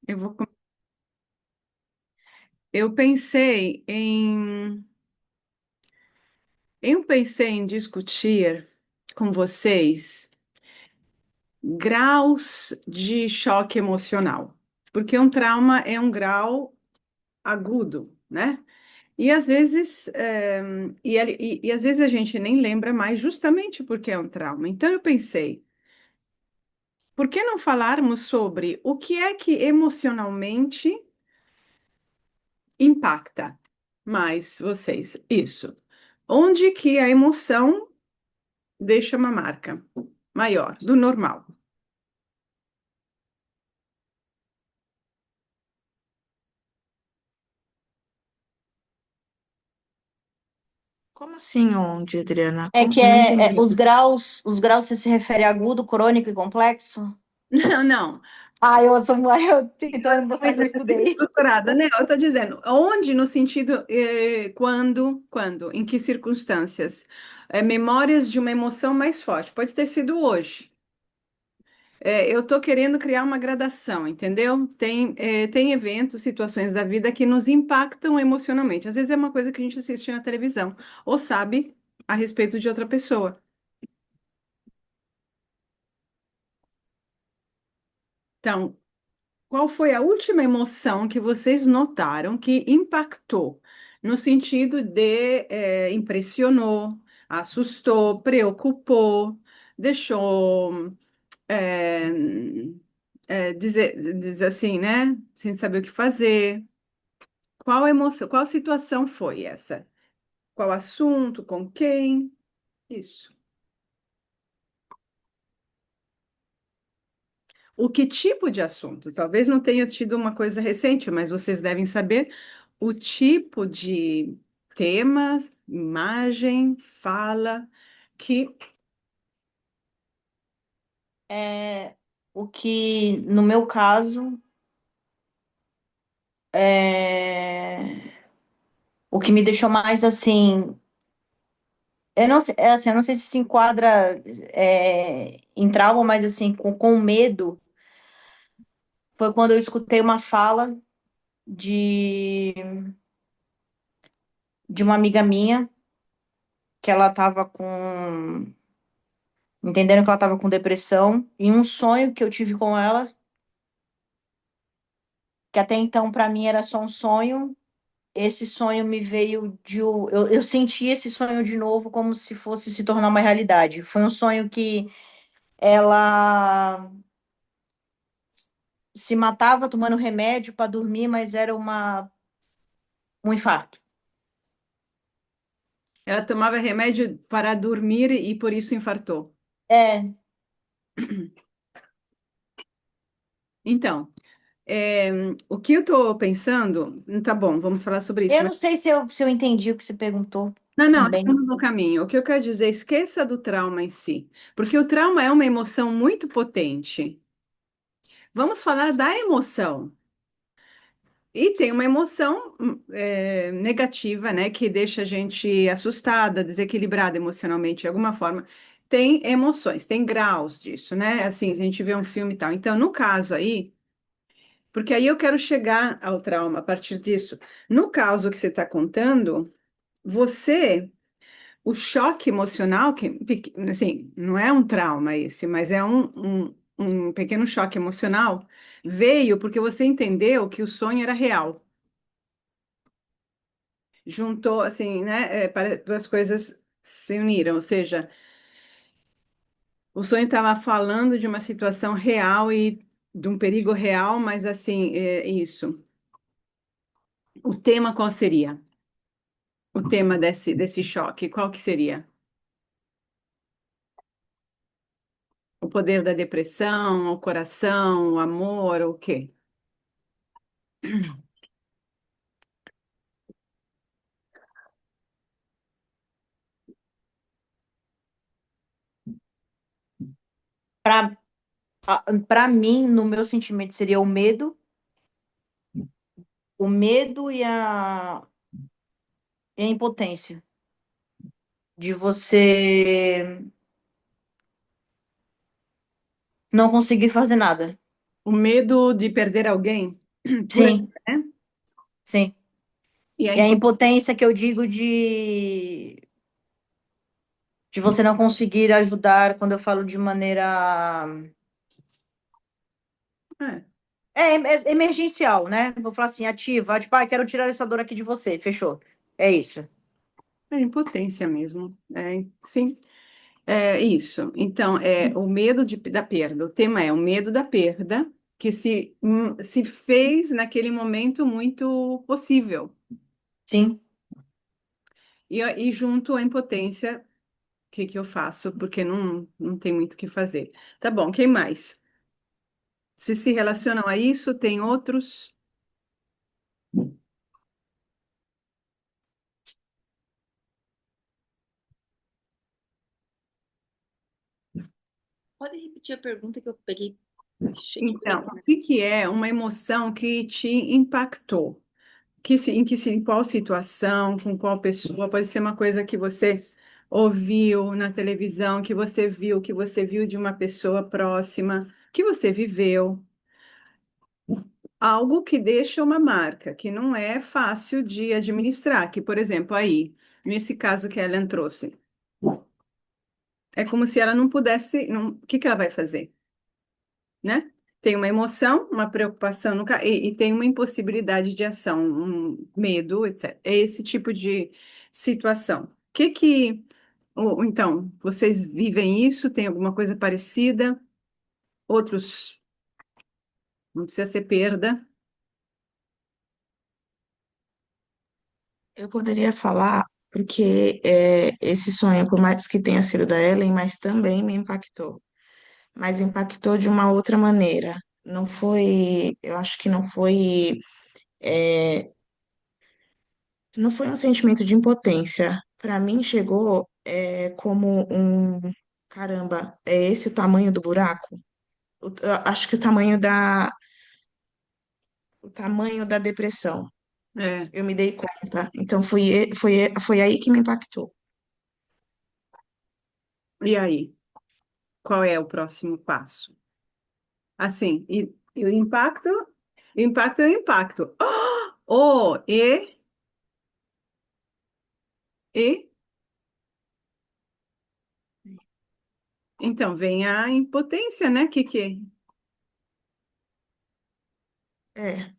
Eu vou, com- eu pensei em, eu pensei em discutir com vocês graus de choque emocional, porque um trauma é um grau agudo, né? E às vezes, e às vezes a gente nem lembra mais justamente porque é um trauma. Então eu pensei, por que não falarmos sobre o que é que emocionalmente impacta mais vocês? Isso. Onde que a emoção deixa uma marca maior do normal? Como assim onde, Adriana? É Como? que Não entendi. os graus você se refere a agudo, crônico e complexo? Não, não. Ah, eu sou eu tentando mostrar Muito que eu estudei. estruturada, né? Eu estou dizendo, onde no sentido, quando, em que circunstâncias? Memórias de uma emoção mais forte. Pode ter sido hoje. Eu estou querendo criar uma gradação, entendeu? Tem eventos, situações da vida que nos impactam emocionalmente. Às vezes é uma coisa que a gente assiste na televisão ou sabe a respeito de outra pessoa. Então, qual foi a última emoção que vocês notaram que impactou? No sentido de impressionou, assustou, preocupou, deixou, é, dizer assim, né? Sem saber o que fazer. Qual emoção, qual situação foi essa? Qual assunto, com quem? Isso. O que tipo de assunto? Talvez não tenha sido uma coisa recente, mas vocês devem saber o tipo de tema, imagem, fala que É, o que, no meu caso, é, o que me deixou mais assim, eu não sei, eu não sei se enquadra em trauma, mas assim, com medo, foi quando eu escutei uma fala de, de uma amiga minha, que ela estava entendendo que ela estava com depressão, e um sonho que eu tive com ela, que até então para mim era só um sonho. Esse sonho me veio eu senti esse sonho de novo como se fosse se tornar uma realidade. Foi um sonho que ela se matava tomando remédio para dormir, mas era um infarto. ela tomava remédio para dormir e por isso infartou. É, Então, é, o que eu estou pensando, tá bom, vamos falar sobre isso, eu mas não sei se eu entendi o que você perguntou não, também. estamos no caminho. O que eu quero dizer, esqueça do trauma em si, porque o trauma é uma emoção muito potente. Vamos falar da emoção. E tem uma emoção negativa, né, que deixa a gente assustada, desequilibrada emocionalmente de alguma forma. Tem emoções, tem graus disso, né? Assim, a gente vê um filme e tal. Então, no caso aí, porque aí eu quero chegar ao trauma a partir disso. No caso que você está contando, você, o choque emocional, que, assim, não é um trauma esse, mas é um pequeno choque emocional, veio porque você entendeu que o sonho era real. Juntou assim, né? Duas coisas se uniram, ou seja, o sonho estava falando de uma situação real e de um perigo real, mas assim, isso. O tema qual seria? O tema desse choque, qual que seria? O poder da depressão, o coração, o amor, o quê? Para para mim, no meu sentimento, seria o medo e a impotência de você não conseguir fazer nada. O medo de perder alguém, por aí, Sim, né? sim. E a E a impotência. impotência que eu digo de você não conseguir ajudar quando eu falo de maneira emergencial, né? Vou falar assim, ativa, tipo, ah, quero tirar essa dor aqui de você, fechou. É isso. É impotência mesmo. Sim, é isso. Então, é o medo da perda. O tema é o medo da perda que se fez naquele momento muito possível. Sim. E junto à impotência, o que que eu faço? Porque não tem muito o que fazer. Tá bom, quem mais? Se relacionam a isso, tem outros? Pode repetir a pergunta que eu peguei, cheguei por Então, o atraso. que que é uma emoção que te impactou? Em qual situação, com qual pessoa? Pode ser uma coisa que você ouviu na televisão, que você viu de uma pessoa próxima, que você viveu. Algo que deixa uma marca, que não é fácil de administrar, que, por exemplo, aí, nesse caso que a Ellen trouxe, é como se ela não pudesse, o que que ela vai fazer, né? Tem uma emoção, uma preocupação e tem uma impossibilidade de ação, um medo, etc. É esse tipo de situação. Então, vocês vivem isso? Tem alguma coisa parecida? Outros, não precisa ser perda. Eu poderia falar porque esse sonho, por mais que tenha sido da Ellen, mas também me impactou. Mas impactou de uma outra maneira. Não foi, eu acho que é, não foi um sentimento de impotência. Para mim chegou como caramba, é esse o tamanho do buraco? Eu acho que o tamanho da depressão. É, Eu me dei conta. Então foi aí que me impactou. e aí? Qual é o próximo passo? Assim, e o impacto é o impacto. Oh, e, então vem a impotência, né? É.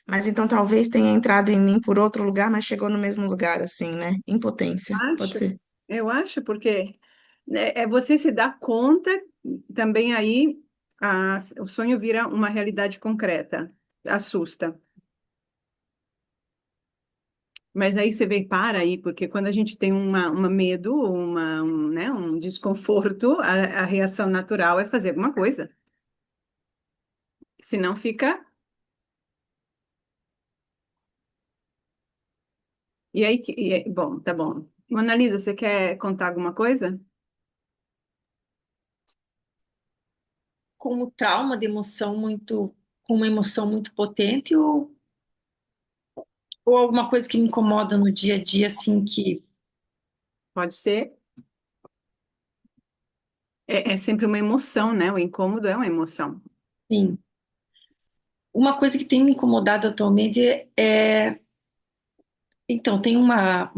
Mas então talvez tenha entrado em mim por outro lugar, mas chegou no mesmo lugar, assim, né? Impotência, pode Acho, ser. eu acho, porque né, é você se dar conta também aí o sonho vira uma realidade concreta, assusta. Mas aí você vê, para aí, porque quando a gente tem uma medo, né, um desconforto, a reação natural é fazer alguma coisa. Senão fica. E aí, bom, tá bom. Mona Lisa, você quer contar alguma coisa? Com o trauma de emoção muito, com uma emoção muito potente ou alguma coisa que me incomoda no dia a dia, assim, que, Pode ser. É sempre uma emoção, né? O incômodo é uma emoção. sim. Uma coisa que tem me incomodado atualmente então, tem uma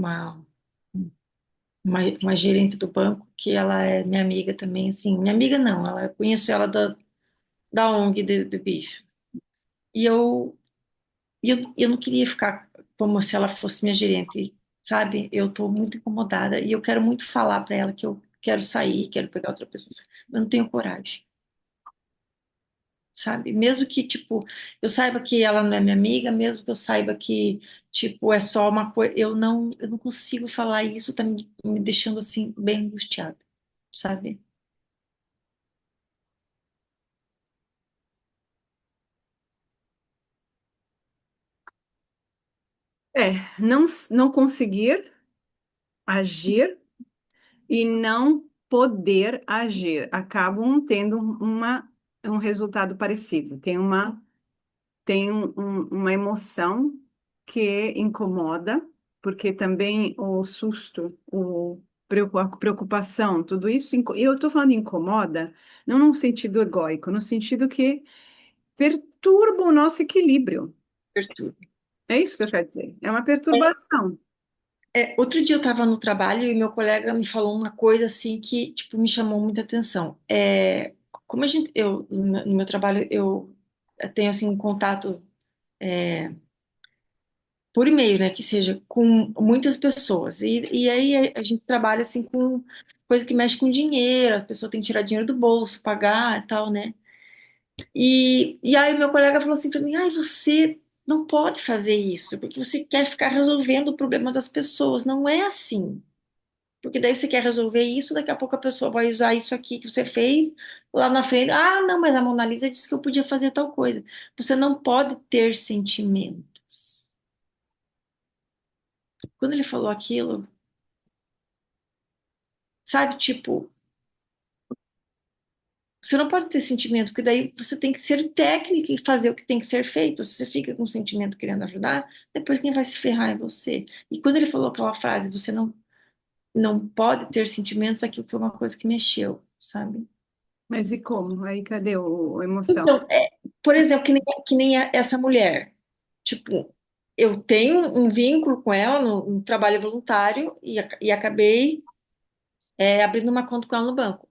gerente do banco que ela é minha amiga também, assim, minha amiga não, eu conheço ela da ONG do bicho. E eu não queria ficar como se ela fosse minha gerente, sabe? Eu tô muito incomodada e eu quero muito falar para ela que eu quero sair, quero pegar outra pessoa, mas eu não tenho coragem, sabe? Mesmo que, tipo, eu saiba que ela não é minha amiga, mesmo que eu saiba que, tipo, é só uma coisa, eu não consigo falar isso, tá me deixando, assim, bem angustiada, sabe? É, não conseguir agir e não poder agir. Acabam tendo um resultado parecido. Tem uma emoção que incomoda, porque também o susto, a preocupação, tudo isso. E eu estou falando incomoda, não num sentido egóico, no sentido que perturba o nosso equilíbrio. perturba. É isso que eu quero dizer. É uma perturbação. Outro dia eu estava no trabalho e meu colega me falou uma coisa assim que, tipo, me chamou muita atenção. Como no meu trabalho, eu tenho, assim, um contato por e-mail, né, que seja com muitas pessoas. E aí a gente trabalha, assim, com coisa que mexe com dinheiro, a pessoa tem que tirar dinheiro do bolso, pagar e tal, né? E aí meu colega falou assim para mim, ai, você não pode fazer isso, porque você quer ficar resolvendo o problema das pessoas. Não é assim. Porque daí você quer resolver isso, daqui a pouco a pessoa vai usar isso aqui que você fez lá na frente. Ah, não, mas a Mona Lisa disse que eu podia fazer tal coisa. Você não pode ter sentimentos. Quando ele falou aquilo, sabe, tipo, você não pode ter sentimento, porque daí você tem que ser técnico e fazer o que tem que ser feito. Se você fica com sentimento querendo ajudar, depois quem vai se ferrar é você. E quando ele falou aquela frase, você não pode ter sentimentos, aquilo foi uma coisa que mexeu, sabe? Mas e como? Aí cadê a emoção? Então, por exemplo, que nem essa mulher. Tipo, eu tenho um vínculo com ela no trabalho voluntário e acabei abrindo uma conta com ela no banco.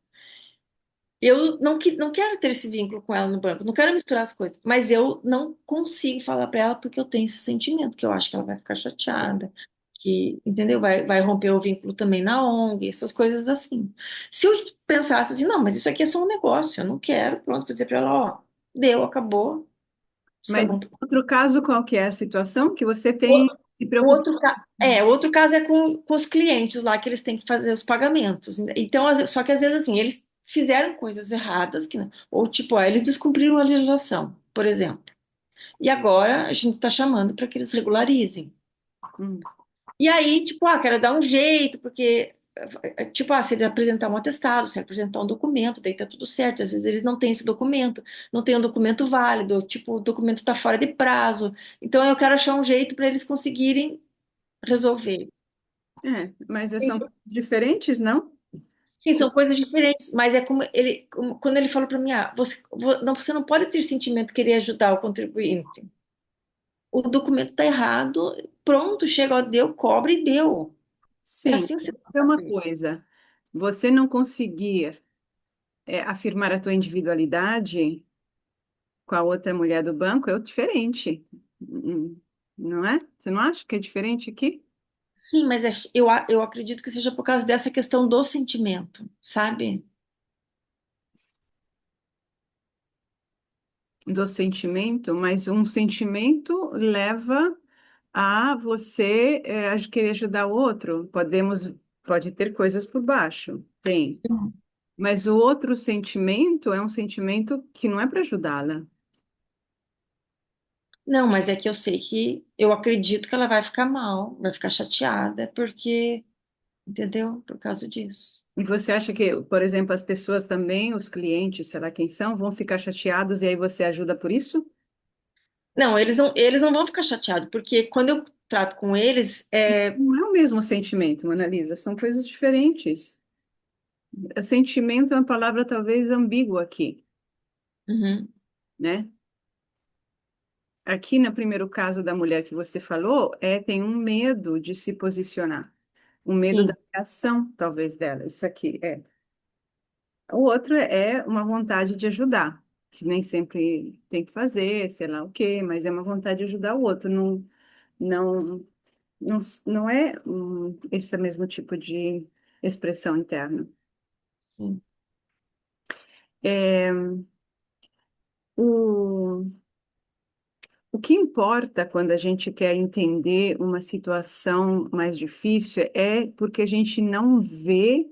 Eu não quero ter esse vínculo com ela no banco, não quero misturar as coisas, mas eu não consigo falar para ela porque eu tenho esse sentimento, que eu acho que ela vai ficar chateada, que, entendeu? Vai romper o vínculo também na ONG, essas coisas assim. Se eu pensasse assim, não, mas isso aqui é só um negócio, eu não quero, pronto, vou dizer para ela, ó, deu, acabou, isso foi Mas bom. outro caso, qual que é a situação que você O, tem se o preocupado? outro caso é com os clientes lá, que eles têm que fazer os pagamentos. Então, só que às vezes assim, eles fizeram coisas erradas, ou tipo, eles descumpriram a legislação, por exemplo. E agora a gente está chamando para que eles regularizem. Hum. E aí, tipo, quero dar um jeito, porque, tipo, se ele apresentar um atestado, se ele apresentar um documento, daí tá tudo certo. Às vezes eles não têm esse documento, não tem um documento válido, tipo, o documento está fora de prazo. Então eu quero achar um jeito para eles conseguirem resolver. Mas Sim, são diferentes, não? sim, são coisas diferentes, mas é quando ele falou para mim, você não pode ter sentimento de querer ajudar o contribuinte. O documento está errado, pronto, chega, ó, deu, cobre e deu. É Sim, assim que você tem que é uma fazer. coisa. Você não conseguir afirmar a tua individualidade com a outra mulher do banco é diferente. Não é? Você não acha que é diferente aqui? Sim, mas eu acredito que seja por causa dessa questão do sentimento, sabe? Do sentimento, mas um sentimento leva a você a querer ajudar o outro. Pode ter coisas por baixo, tem. Sim. Mas o outro sentimento é um sentimento que não é para ajudá-la. Não, mas é que eu sei que eu acredito que ela vai ficar mal, vai ficar chateada, porque, entendeu? Por causa disso. E você acha que, por exemplo, as pessoas também, os clientes, sei lá quem são, vão ficar chateados e aí você ajuda por isso? Não, eles não vão ficar chateados, porque quando eu trato com eles, Não é o mesmo sentimento, Ana Lisa, são coisas diferentes. Sentimento é uma palavra talvez ambígua aqui, uhum, né? Aqui no primeiro caso da mulher que você falou, tem um medo de se posicionar, um medo da sim, reação, talvez, dela. Isso aqui é. O outro é uma vontade de ajudar, que nem sempre tem que fazer, sei lá o quê, mas é uma vontade de ajudar o outro. Não, não, não é esse mesmo tipo de expressão interna. sim. É, o, o que importa quando a gente quer entender uma situação mais difícil é porque a gente não vê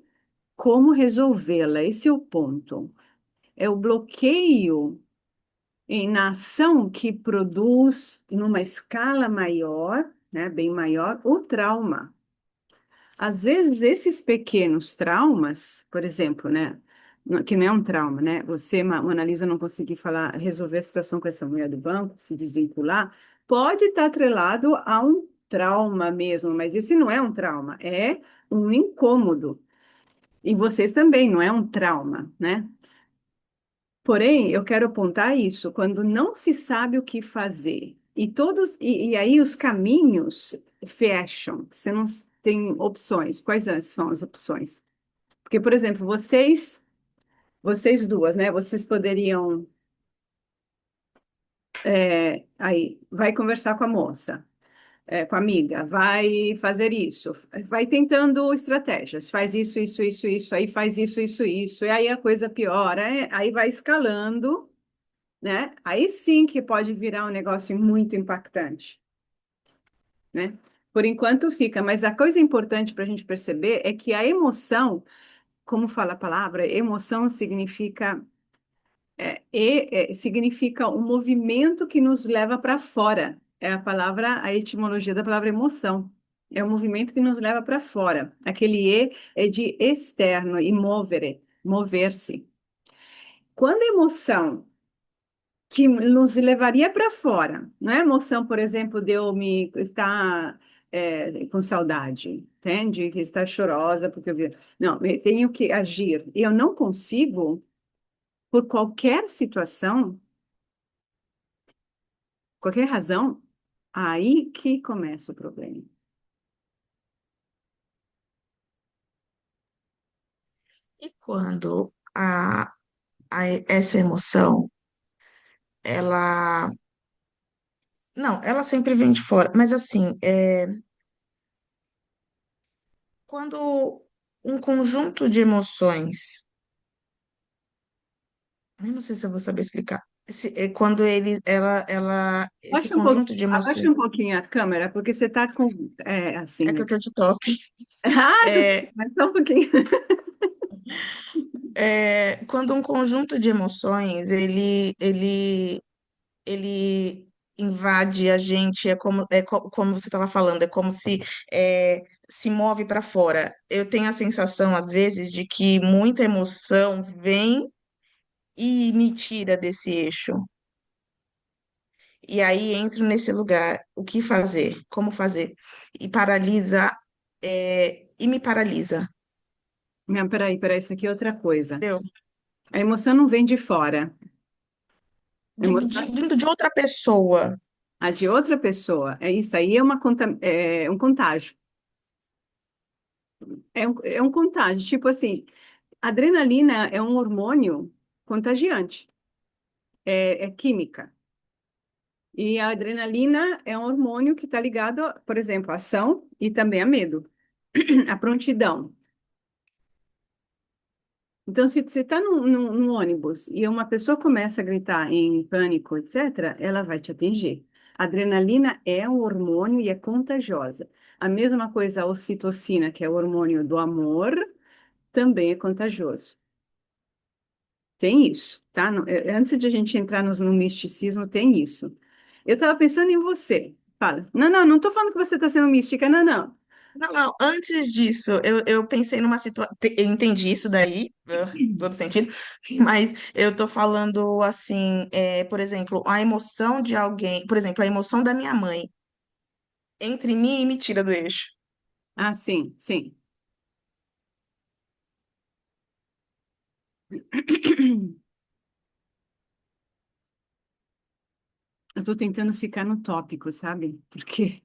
como resolvê-la. Esse é o ponto. É o bloqueio na ação que produz, numa escala maior, né, bem maior, o trauma. Às vezes, esses pequenos traumas, por exemplo, né, que não é um trauma, né? Você, Mona Lisa, não conseguir falar, resolver a situação com essa mulher do banco, se desvincular, pode estar atrelado a um trauma mesmo, mas esse não é um trauma, é um incômodo. E vocês também, não é um trauma, né? Porém, eu quero apontar isso, quando não se sabe o que fazer, e aí os caminhos fecham, você não tem opções. Quais são as opções? Porque, por exemplo, vocês duas, né? Vocês poderiam, aí, vai conversar com a moça, com a amiga, vai fazer isso, vai tentando estratégias, faz isso, isso, isso, isso, aí faz isso, isso, isso, e aí a coisa piora, aí vai escalando, né? Aí sim que pode virar um negócio muito impactante, né? Por enquanto fica, mas a coisa importante para a gente perceber é que a emoção, como fala a palavra, emoção significa significa um movimento que nos leva para fora. É a palavra, a etimologia da palavra emoção. É um movimento que nos leva para fora. Aquele e é de externo e movere, mover-se. Quando a emoção que nos levaria para fora, não é emoção, por exemplo, de eu me estar com saudade, entende? Que está chorosa porque eu vi. Não, eu tenho que agir. E eu não consigo, por qualquer situação, qualquer razão, aí que começa o problema. E quando essa emoção, ela. Não, ela sempre vem de fora, mas assim, quando um conjunto de emoções, eu não sei se eu vou saber explicar. Quando esse conjunto de Abaixa emoções, um pouquinho a câmera, porque você está com, é que assim. eu tô de top. Ah, É, mas só um pouquinho. quando um conjunto de emoções, ele invade a gente, como você estava falando, é como se se move para fora. Eu tenho a sensação, às vezes, de que muita emoção vem e me tira desse eixo. E aí entro nesse lugar. O que fazer? Como fazer? E paralisa, e me paralisa. Não, peraí, isso aqui é outra coisa. Entendeu? A emoção não vem de fora. A emoção Vindo de outra pessoa. é de outra pessoa. É isso aí, é um contágio. É um contágio. Tipo assim, adrenalina é um hormônio contagiante. É química. E a adrenalina é um hormônio que está ligado, por exemplo, à ação e também a medo, a prontidão. Então, se você está num ônibus e uma pessoa começa a gritar em pânico, etc., ela vai te atingir. A adrenalina é um hormônio e é contagiosa. A mesma coisa a ocitocina, que é o hormônio do amor, também é contagioso. Tem isso, tá? Antes de a gente entrar no misticismo, tem isso. Eu estava pensando em você. Fala. Não estou falando que você está sendo mística, não, não. Não, não, antes disso, eu pensei numa situação. Eu entendi isso daí, todo sentido, mas eu tô falando assim, por exemplo, a emoção de alguém, por exemplo, a emoção da minha mãe entre mim e me tira do eixo. Ah, sim, sim. Eu estou tentando ficar no tópico, sabe? Porque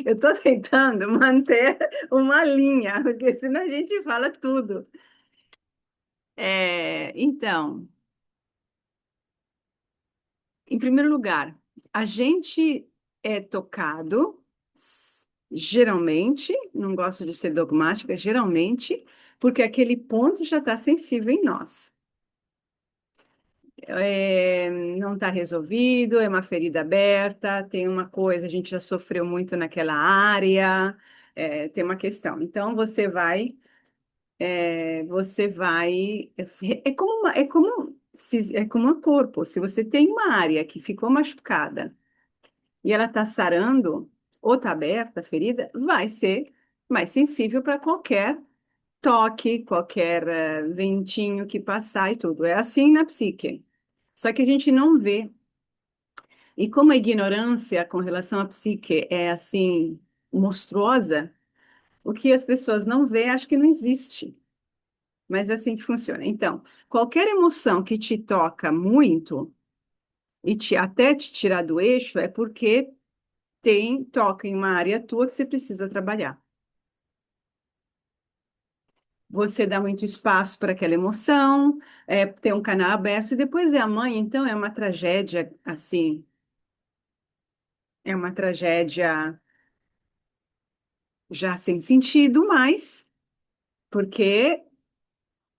eu tô tentando manter uma linha, porque senão a gente fala tudo. Então, em primeiro lugar, a gente é tocado, geralmente, não gosto de ser dogmática, geralmente, porque aquele ponto já está sensível em nós. Não está resolvido, é uma ferida aberta, tem uma coisa, a gente já sofreu muito naquela área, tem uma questão. Então, você vai, é como um corpo. Se você tem uma área que ficou machucada e ela está sarando ou está aberta, a ferida, vai ser mais sensível para qualquer toque, qualquer ventinho que passar e tudo. É assim na psique. Só que a gente não vê. E como a ignorância com relação à psique é assim monstruosa, o que as pessoas não veem, acho que não existe. Mas é assim que funciona. Então, qualquer emoção que te toca muito e até te tirar do eixo é porque toca em uma área tua que você precisa trabalhar. Você dá muito espaço para aquela emoção, tem um canal aberto, e depois é a mãe, então é uma tragédia, assim, é uma tragédia já sem sentido mais, porque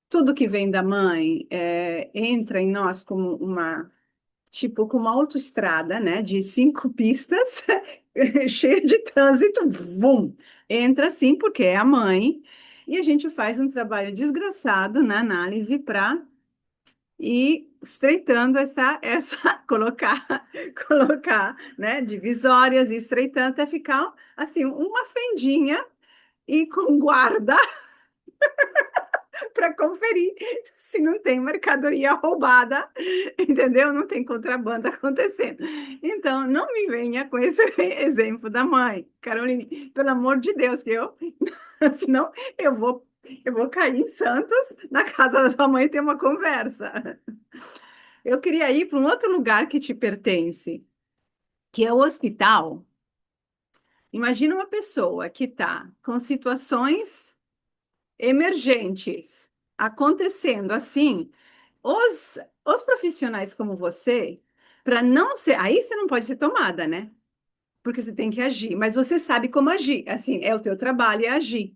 tudo que vem da mãe entra em nós como tipo, com uma autoestrada, né, de 5 pistas, cheia de trânsito, vum, entra assim, porque é a mãe, e a gente faz um trabalho desgraçado na análise para ir estreitando colocar, colocar, né, divisórias e estreitando até ficar, assim, uma fendinha e com guarda para conferir se não tem mercadoria roubada, entendeu? Não tem contrabando acontecendo. Então, não me venha com esse exemplo da mãe, Caroline, pelo amor de Deus, que senão eu vou cair em Santos, na casa da sua mãe, ter uma conversa. Eu queria ir para um outro lugar que te pertence, que é o hospital. Imagina uma pessoa que está com situações emergentes acontecendo assim, os profissionais como você, para não ser, aí você não pode ser tomada, né? Porque você tem que agir, mas você sabe como agir. Assim, é o teu trabalho, é agir.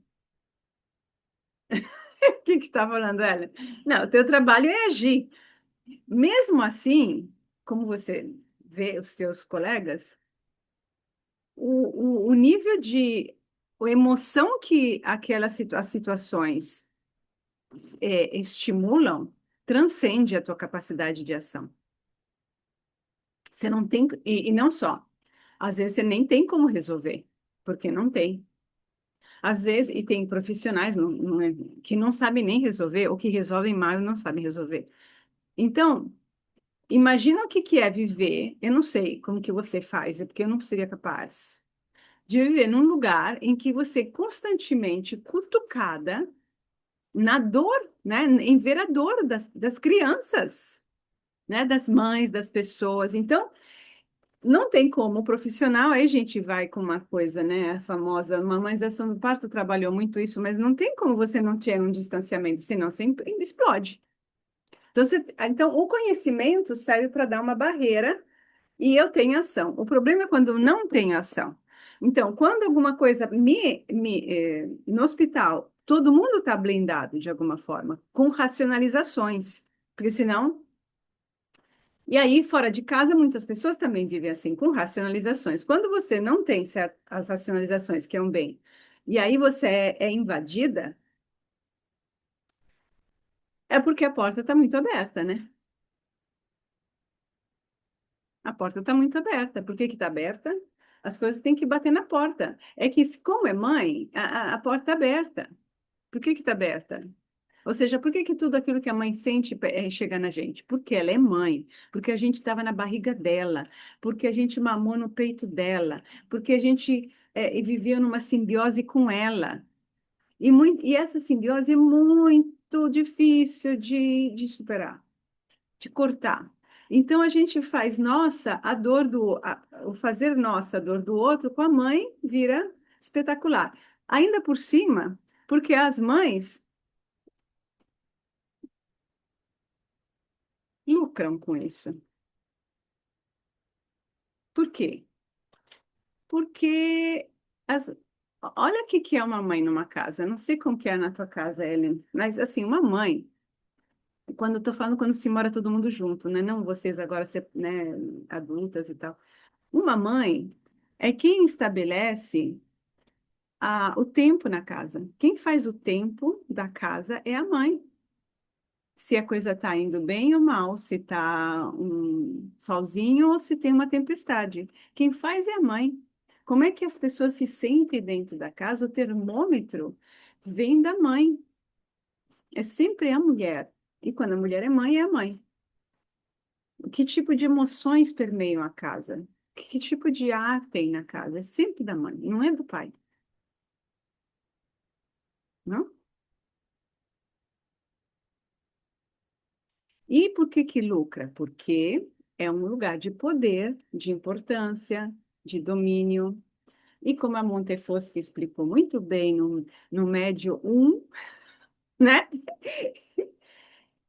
O que que tá falando, ela? Não, o teu trabalho é agir. Mesmo assim, como você vê os seus colegas, o nível de a emoção que as situações estimulam transcende a tua capacidade de ação. Você não tem, e não só, às vezes você nem tem como resolver, porque não tem. Às vezes, e tem profissionais que não sabem nem resolver, ou que resolvem mal e não sabem resolver. Então, imagina o que que é viver, eu não sei como que você faz, é porque eu não seria capaz, de viver num lugar em que você é constantemente cutucada na dor, né, em ver a dor das crianças, né, das mães, das pessoas. Então, não tem como o profissional, aí a gente vai com uma coisa, né, a famosa mamãezação do parto trabalhou muito isso, mas não tem como você não ter um distanciamento, senão você explode. Então, então o conhecimento serve para dar uma barreira e eu tenho ação. O problema é quando não tem ação. Então, quando alguma coisa no hospital, todo mundo está blindado de alguma forma, com racionalizações, porque senão e aí, fora de casa, muitas pessoas também vivem assim, com racionalizações. Quando você não tem as racionalizações, que é um bem, e aí você é invadida, é porque a porta está muito aberta, né? A porta está muito aberta. Por que que está aberta? As coisas têm que bater na porta. É que, como é mãe, a porta está aberta. Por que que está aberta? Ou seja, por que que tudo aquilo que a mãe sente chega na gente? Porque ela é mãe, porque a gente estava na barriga dela, porque a gente mamou no peito dela, porque a gente vivia numa simbiose com ela. E essa simbiose é muito difícil de superar, de cortar. Então a gente faz nossa a dor o fazer nossa a dor do outro com a mãe vira espetacular. Ainda por cima, porque as mães lucram com isso. Por quê? Porque olha o que que é uma mãe numa casa. Eu não sei como que é na tua casa, Ellen, mas assim, uma mãe, quando eu tô falando quando se mora todo mundo junto, né? Não vocês agora ser, né, adultas e tal. Uma mãe é quem estabelece o tempo na casa. Quem faz o tempo da casa é a mãe. Se a coisa está indo bem ou mal, se está um solzinho ou se tem uma tempestade. Quem faz é a mãe. Como é que as pessoas se sentem dentro da casa? O termômetro vem da mãe. É sempre a mulher. E quando a mulher é a mãe. Que tipo de emoções permeiam a casa? Que tipo de ar tem na casa? É sempre da mãe, não é do pai, não? E por que que lucra? Porque é um lugar de poder, de importância, de domínio. E como a Montefoschi explicou muito bem no Médio um, né?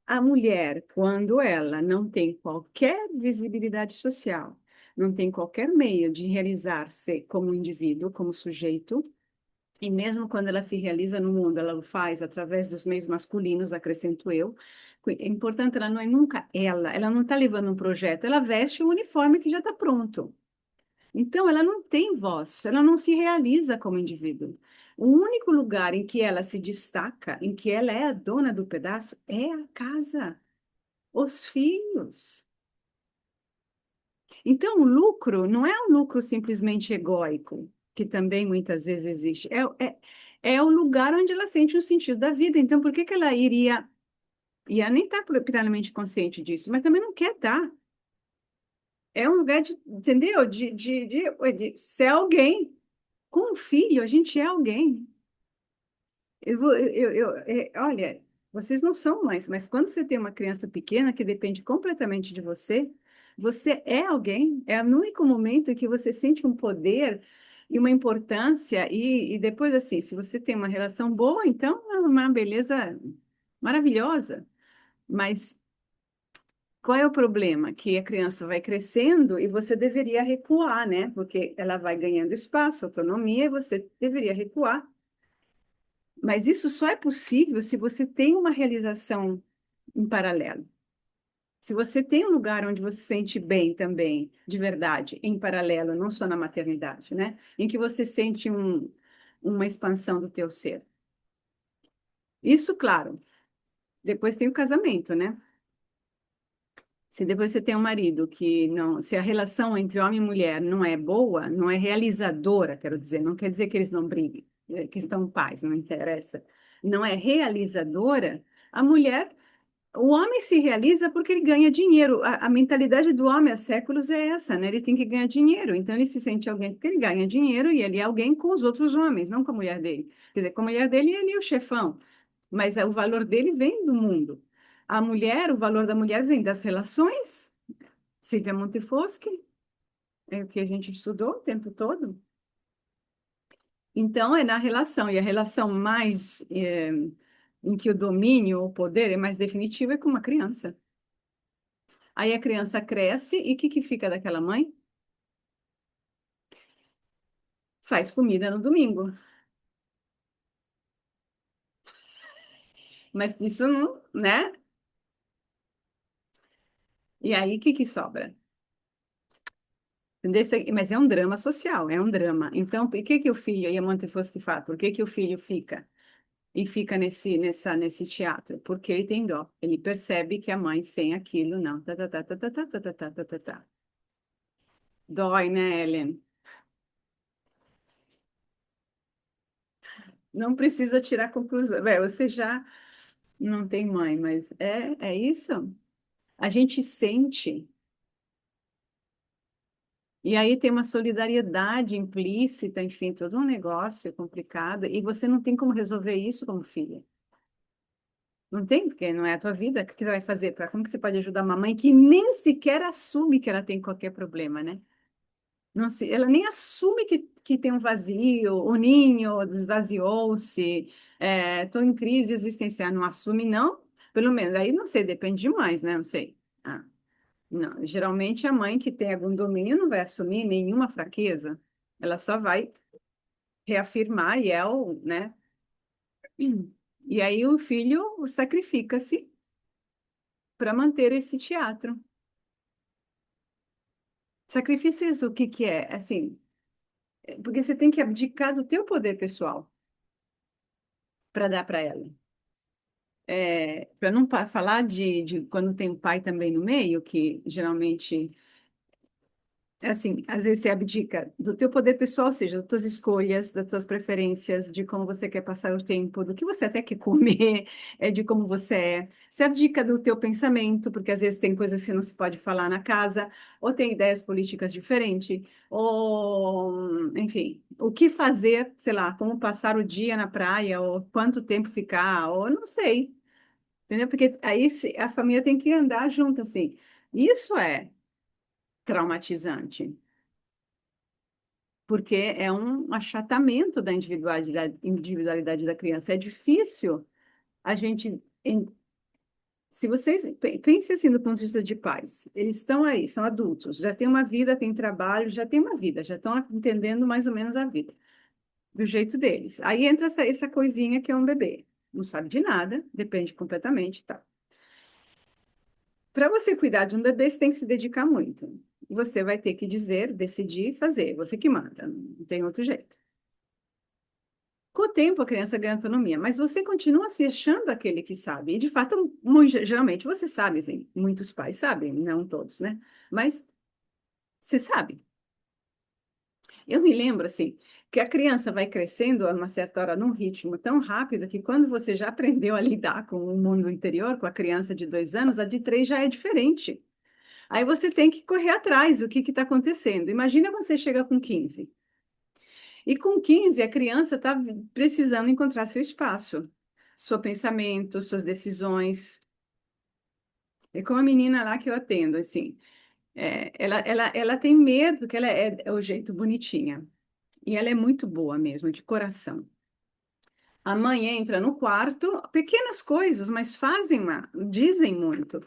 A mulher, quando ela não tem qualquer visibilidade social, não tem qualquer meio de realizar-se como indivíduo, como sujeito, e mesmo quando ela se realiza no mundo, ela o faz através dos meios masculinos, acrescento eu. É importante, ela não é nunca ela não está levando um projeto, ela veste o uniforme que já está pronto. Então, ela não tem voz, ela não se realiza como indivíduo. O único lugar em que ela se destaca, em que ela é a dona do pedaço, é a casa, os filhos. Então, o lucro não é um lucro simplesmente egóico, que também muitas vezes existe. É o lugar onde ela sente o sentido da vida. Então, por que que ela iria... E ela nem está plenamente consciente disso, mas também não quer estar. É um lugar de, entendeu? De ser alguém. Com um filho, a gente é alguém. Olha, vocês não são mães, mas quando você tem uma criança pequena que depende completamente de você, você é alguém. É o único momento em que você sente um poder e uma importância. E depois, assim, se você tem uma relação boa, então é uma beleza maravilhosa. Mas qual é o problema? Que a criança vai crescendo e você deveria recuar, né? Porque ela vai ganhando espaço, autonomia, e você deveria recuar. Mas isso só é possível se você tem uma realização em paralelo. Se você tem um lugar onde você se sente bem também, de verdade, em paralelo, não só na maternidade, né? Em que você sente uma expansão do teu ser. Isso, claro, depois tem o casamento, né? Se depois você tem um marido que não, se a relação entre homem e mulher não é boa, não é realizadora, quero dizer, não quer dizer que eles não briguem, que estão paz, não interessa. Não é realizadora, a mulher, o homem se realiza porque ele ganha dinheiro. A mentalidade do homem há séculos é essa, né? Ele tem que ganhar dinheiro. Então ele se sente alguém porque ele ganha dinheiro e ele é alguém com os outros homens, não com a mulher dele. Quer dizer, com a mulher dele, ele é o chefão, mas o valor dele vem do mundo. A mulher, o valor da mulher vem das relações. Silvia Montefoschi, é o que a gente estudou o tempo todo. Então, é na relação, e a relação mais em que o domínio, o poder é mais definitivo é com uma criança. Aí a criança cresce e o que fica daquela mãe? Faz comida no domingo. Mas isso não, né? E aí o que sobra? Entendeu? Mas é um drama social, é um drama. Então, por que que o filho, e a Montefoschi fala, por que que o filho fica? E fica nesse teatro? Porque ele tem dó. Ele percebe que a mãe sem aquilo, não. Tá, tá, tá, tá, tá, tá, tá, tá, tá, tá, tá, tá. Dói, né, Ellen? Não precisa tirar conclusão. Bem, você já não tem mãe, mas é isso. A gente sente. E aí tem uma solidariedade implícita, enfim, todo um negócio complicado. E você não tem como resolver isso como filha. Não tem, porque não é a tua vida. O que você vai fazer? Como que você pode ajudar uma mãe que nem sequer assume que ela tem qualquer problema, né? Não se, ela nem assume que tem um vazio, o ninho esvaziou-se, estou em crise existencial. Não assume, não? Pelo menos, aí não sei, depende demais, né? Não sei. Ah, não. Geralmente a mãe que tem algum domínio não vai assumir nenhuma fraqueza. Ela só vai reafirmar e é o, né? E aí o filho sacrifica-se para manter esse teatro. Sacrifícios, o que que é? Assim, porque você tem que abdicar do teu poder pessoal para dar para ela. Para não falar de quando tem o pai também no meio, que geralmente assim, às vezes você abdica do teu poder pessoal, ou seja, das tuas escolhas, das tuas preferências, de como você quer passar o tempo, do que você até quer comer, de como você é. Você abdica do teu pensamento, porque às vezes tem coisas que não se pode falar na casa, ou tem ideias políticas diferentes, ou, enfim, o que fazer, sei lá, como passar o dia na praia, ou quanto tempo ficar, ou não sei. Entendeu? Porque aí a família tem que andar junto, assim. Isso é traumatizante, porque é um achatamento da individualidade da criança. É difícil a gente. Se vocês pensem assim do ponto de vista de pais, eles estão aí, são adultos, já têm uma vida, têm trabalho, já têm uma vida, já estão entendendo mais ou menos a vida, do jeito deles. Aí entra essa coisinha que é um bebê. Não sabe de nada, depende completamente, tá? Para você cuidar de um bebê, você tem que se dedicar muito. Você vai ter que dizer, decidir, fazer. Você que manda, não tem outro jeito. Com o tempo, a criança ganha autonomia, mas você continua se achando aquele que sabe. E, de fato, geralmente você sabe, assim, muitos pais sabem, não todos, né? Mas você sabe. Eu me lembro, assim, que a criança vai crescendo a uma certa hora num ritmo tão rápido que quando você já aprendeu a lidar com o mundo interior, com a criança de 2 anos, a de 3 já é diferente. Aí você tem que correr atrás, o que está acontecendo. Imagina quando você chega com 15. E com 15 a criança está precisando encontrar seu espaço, seu pensamento, suas decisões. É como a menina lá que eu atendo, assim, ela tem medo, porque ela é o jeito bonitinha. E ela é muito boa mesmo, de coração. A mãe entra no quarto, pequenas coisas, mas dizem muito.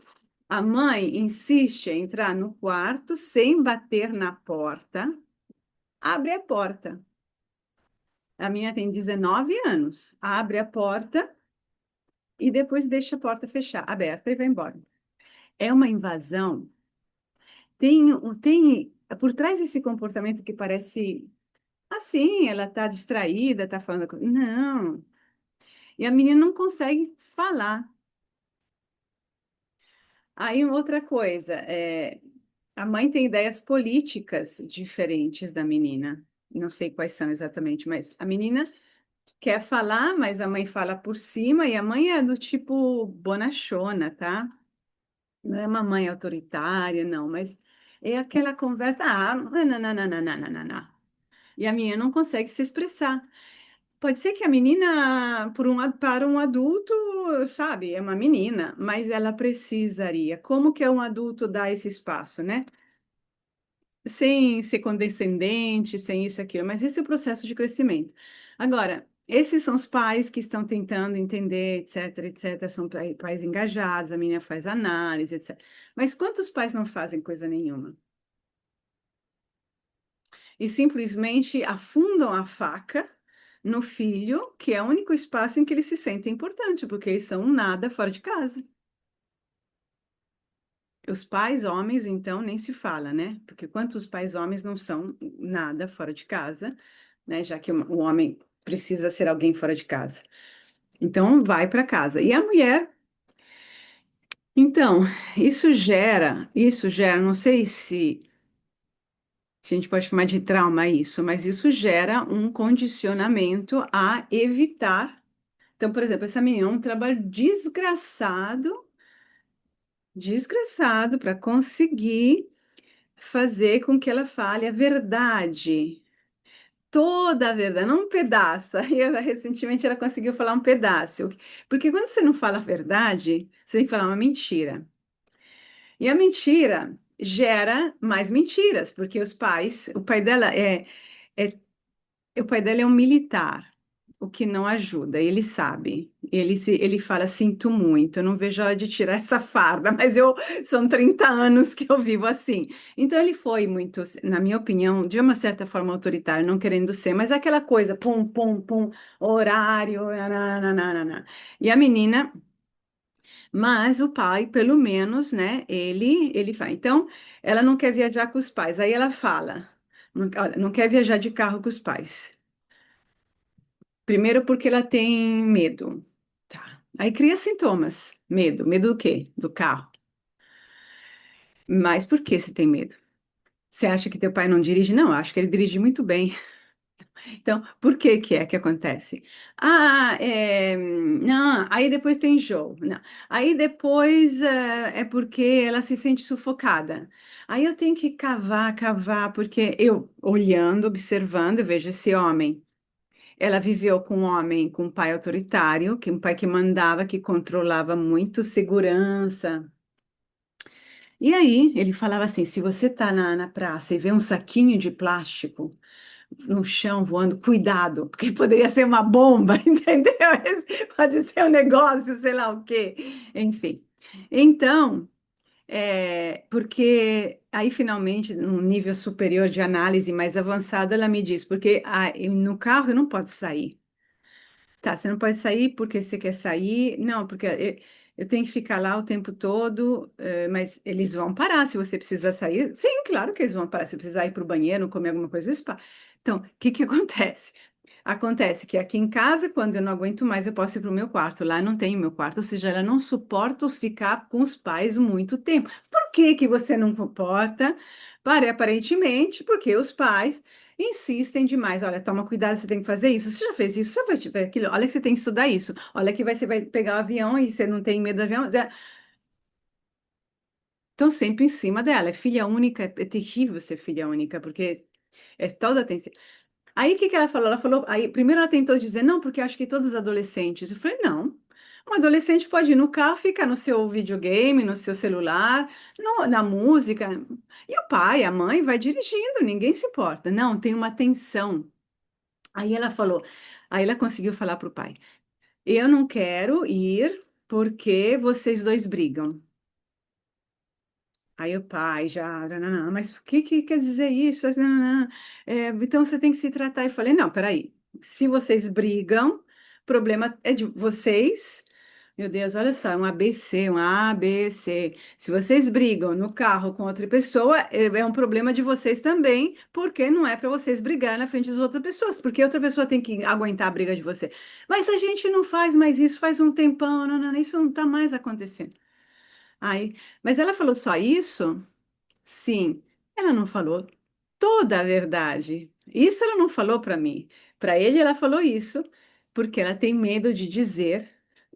A mãe insiste em entrar no quarto sem bater na porta, abre a porta. A minha tem 19 anos. Abre a porta e depois deixa a porta fechar, aberta e vai embora. É uma invasão. Por trás desse comportamento que parece assim, ela está distraída, está falando. Não. E a menina não consegue falar. Aí, outra coisa, a mãe tem ideias políticas diferentes da menina. Não sei quais são exatamente, mas a menina quer falar, mas a mãe fala por cima, e a mãe é do tipo bonachona, tá? Não é uma mãe autoritária, não, mas é aquela conversa, nananana. E a menina não consegue se expressar. Pode ser que a menina, para um adulto, sabe, é uma menina, mas ela precisaria. Como que é um adulto dar esse espaço, né? Sem ser condescendente, sem isso e aquilo, mas esse é o processo de crescimento. Agora, esses são os pais que estão tentando entender, etc, etc, são pais engajados, a menina faz análise, etc. Mas quantos pais não fazem coisa nenhuma? E simplesmente afundam a faca no filho, que é o único espaço em que ele se sente importante, porque eles são um nada fora de casa. Os pais homens, então, nem se fala, né? Porque quantos pais homens não são nada fora de casa, né? Já que o homem precisa ser alguém fora de casa. Então, vai para casa. E a mulher, então, não sei se a gente pode chamar de trauma isso, mas isso gera um condicionamento a evitar. Então, por exemplo, essa menina é um trabalho desgraçado para conseguir fazer com que ela fale a verdade, toda a verdade, não um pedaço. Recentemente ela conseguiu falar um pedaço, porque quando você não fala a verdade, você tem que falar uma mentira. E a mentira gera mais mentiras, porque o pai dela é o pai dela é um militar, o que não ajuda, ele sabe. Ele fala, sinto muito, eu não vejo a hora de tirar essa farda, mas são 30 anos que eu vivo assim. Então ele foi muito, na minha opinião, de uma certa forma autoritário, não querendo ser, mas aquela coisa, pum, pum, pum, horário, nananana. E a menina, mas o pai, pelo menos, né, ele faz. Então, ela não quer viajar com os pais, aí ela fala, olha, não quer viajar de carro com os pais. Primeiro porque ela tem medo. Tá. Aí cria sintomas. Medo. Medo do quê? Do carro. Mas por que você tem medo? Você acha que teu pai não dirige? Não, eu acho que ele dirige muito bem. Então, por que que é que acontece? Não, aí depois tem enjoo. Não. Aí depois é porque ela se sente sufocada. Aí eu tenho que cavar, cavar, porque eu, olhando, observando, eu vejo esse homem. Ela viveu com um homem, com um pai autoritário, que um pai que mandava, que controlava muito segurança. E aí ele falava assim: se você tá na praça e vê um saquinho de plástico no chão voando, cuidado, porque poderia ser uma bomba, entendeu? Pode ser um negócio, sei lá o quê. Enfim. Então, porque aí finalmente, num nível superior de análise mais avançado, ela me diz, porque no carro eu não posso sair. Tá, você não pode sair porque você quer sair. Não, porque eu tenho que ficar lá o tempo todo, mas eles vão parar se você precisar sair. Sim, claro que eles vão parar. Se precisar ir para o banheiro, comer alguma coisa, eles param. Então, o que que acontece? Acontece que aqui em casa, quando eu não aguento mais, eu posso ir para o meu quarto. Lá não tem o meu quarto, ou seja, ela não suporta ficar com os pais muito tempo. Por que que você não suporta? Aparentemente, porque os pais insistem demais. Olha, toma cuidado, você tem que fazer isso. Você já fez isso, você vai fazer aquilo. Olha que você tem que estudar isso. Olha que você vai pegar o avião e você não tem medo do avião. Estão sempre em cima dela. É filha única, é terrível ser filha única, porque é toda atenção. Aí o que que ela falou? Ela falou, aí primeiro ela tentou dizer, não, porque eu acho que todos os adolescentes. Eu falei, não. Um adolescente pode ir no carro, ficar no seu videogame, no seu celular, na música. E o pai, a mãe, vai dirigindo, ninguém se importa. Não, tem uma tensão. Aí ela falou, aí ela conseguiu falar para o pai: eu não quero ir porque vocês dois brigam. Aí o pai já, nananã, mas o que que quer dizer isso? Nananã, então você tem que se tratar. Eu falei, não, peraí, se vocês brigam, o problema é de vocês. Meu Deus, olha só, é um ABC, um ABC. Se vocês brigam no carro com outra pessoa, é um problema de vocês também, porque não é para vocês brigar na frente das outras pessoas, porque outra pessoa tem que aguentar a briga de você. Mas a gente não faz mais isso faz um tempão, não, não, isso não está mais acontecendo. Aí, mas ela falou só isso? Sim, ela não falou toda a verdade. Isso ela não falou para mim. Para ele, ela falou isso porque ela tem medo de dizer.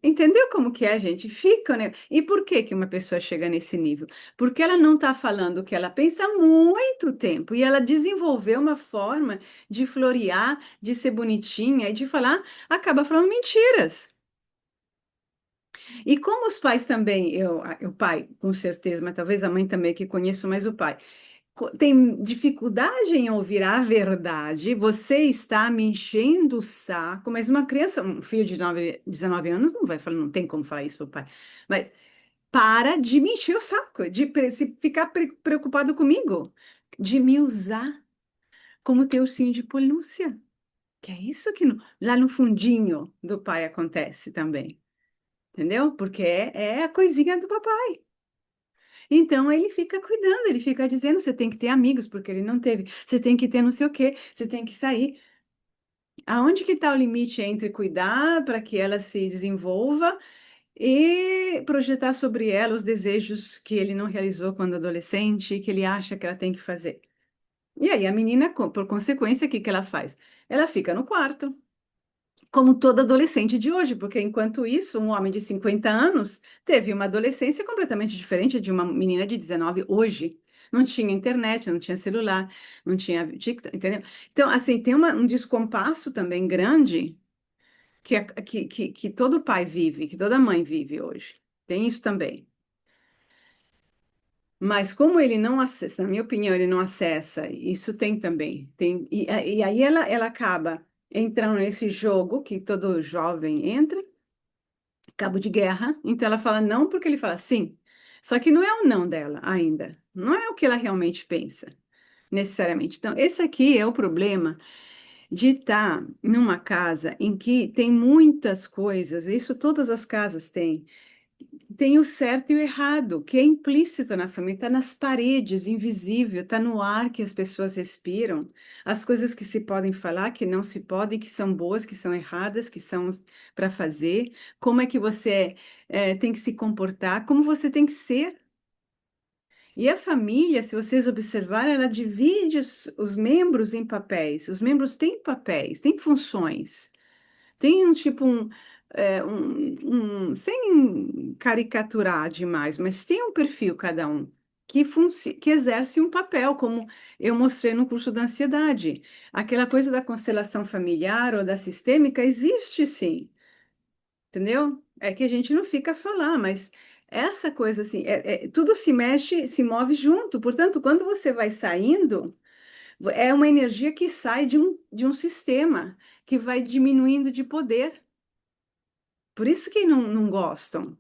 Entendeu como que é, gente? Fica, né? E por que que uma pessoa chega nesse nível? Porque ela não está falando o que ela pensa há muito tempo e ela desenvolveu uma forma de florear, de ser bonitinha e de falar, acaba falando mentiras. E como os pais também, o pai, com certeza, mas talvez a mãe também, que conheço mais o pai tem dificuldade em ouvir a verdade, você está me enchendo o saco, mas uma criança, um filho de 19 anos não vai falar, não tem como falar isso para o pai, mas para de me encher o saco, de ficar preocupado comigo, de me usar como teu ursinho de pelúcia, que é isso que lá no fundinho do pai acontece também, entendeu? Porque é a coisinha do papai. Então ele fica cuidando, ele fica dizendo, você tem que ter amigos, porque ele não teve, você tem que ter não sei o quê, você tem que sair. Aonde que está o limite entre cuidar para que ela se desenvolva e projetar sobre ela os desejos que ele não realizou quando adolescente, que ele acha que ela tem que fazer? E aí a menina, por consequência, o que que ela faz? Ela fica no quarto, como todo adolescente de hoje, porque enquanto isso, um homem de 50 anos teve uma adolescência completamente diferente de uma menina de 19 hoje. Não tinha internet, não tinha celular, não tinha TikTok, entendeu? Então, assim, tem um descompasso também grande que todo pai vive, que toda mãe vive hoje. Tem isso também. Mas como ele não acessa, na minha opinião, ele não acessa, isso tem também. E aí ela acaba entrando nesse jogo que todo jovem entra, cabo de guerra. Então ela fala não porque ele fala sim. Só que não é o não dela ainda. Não é o que ela realmente pensa, necessariamente. Então, esse aqui é o problema de estar numa casa em que tem muitas coisas, isso todas as casas têm. Tem o certo e o errado, que é implícito na família, está nas paredes, invisível, está no ar que as pessoas respiram, as coisas que se podem falar, que não se podem, que são boas, que são erradas, que são para fazer, como é que você tem que se comportar, como você tem que ser. E a família, se vocês observarem, ela divide os membros em papéis. Os membros têm papéis, têm funções. Tem um tipo sem caricaturar demais, mas tem um perfil cada um. que exerce um papel, como eu mostrei no curso da ansiedade. Aquela coisa da constelação familiar ou da sistêmica existe sim, entendeu? É que a gente não fica só lá, mas essa coisa assim, tudo se mexe, se move junto. Portanto, quando você vai saindo, é uma energia que sai de um sistema que vai diminuindo de poder. Por isso que não gostam.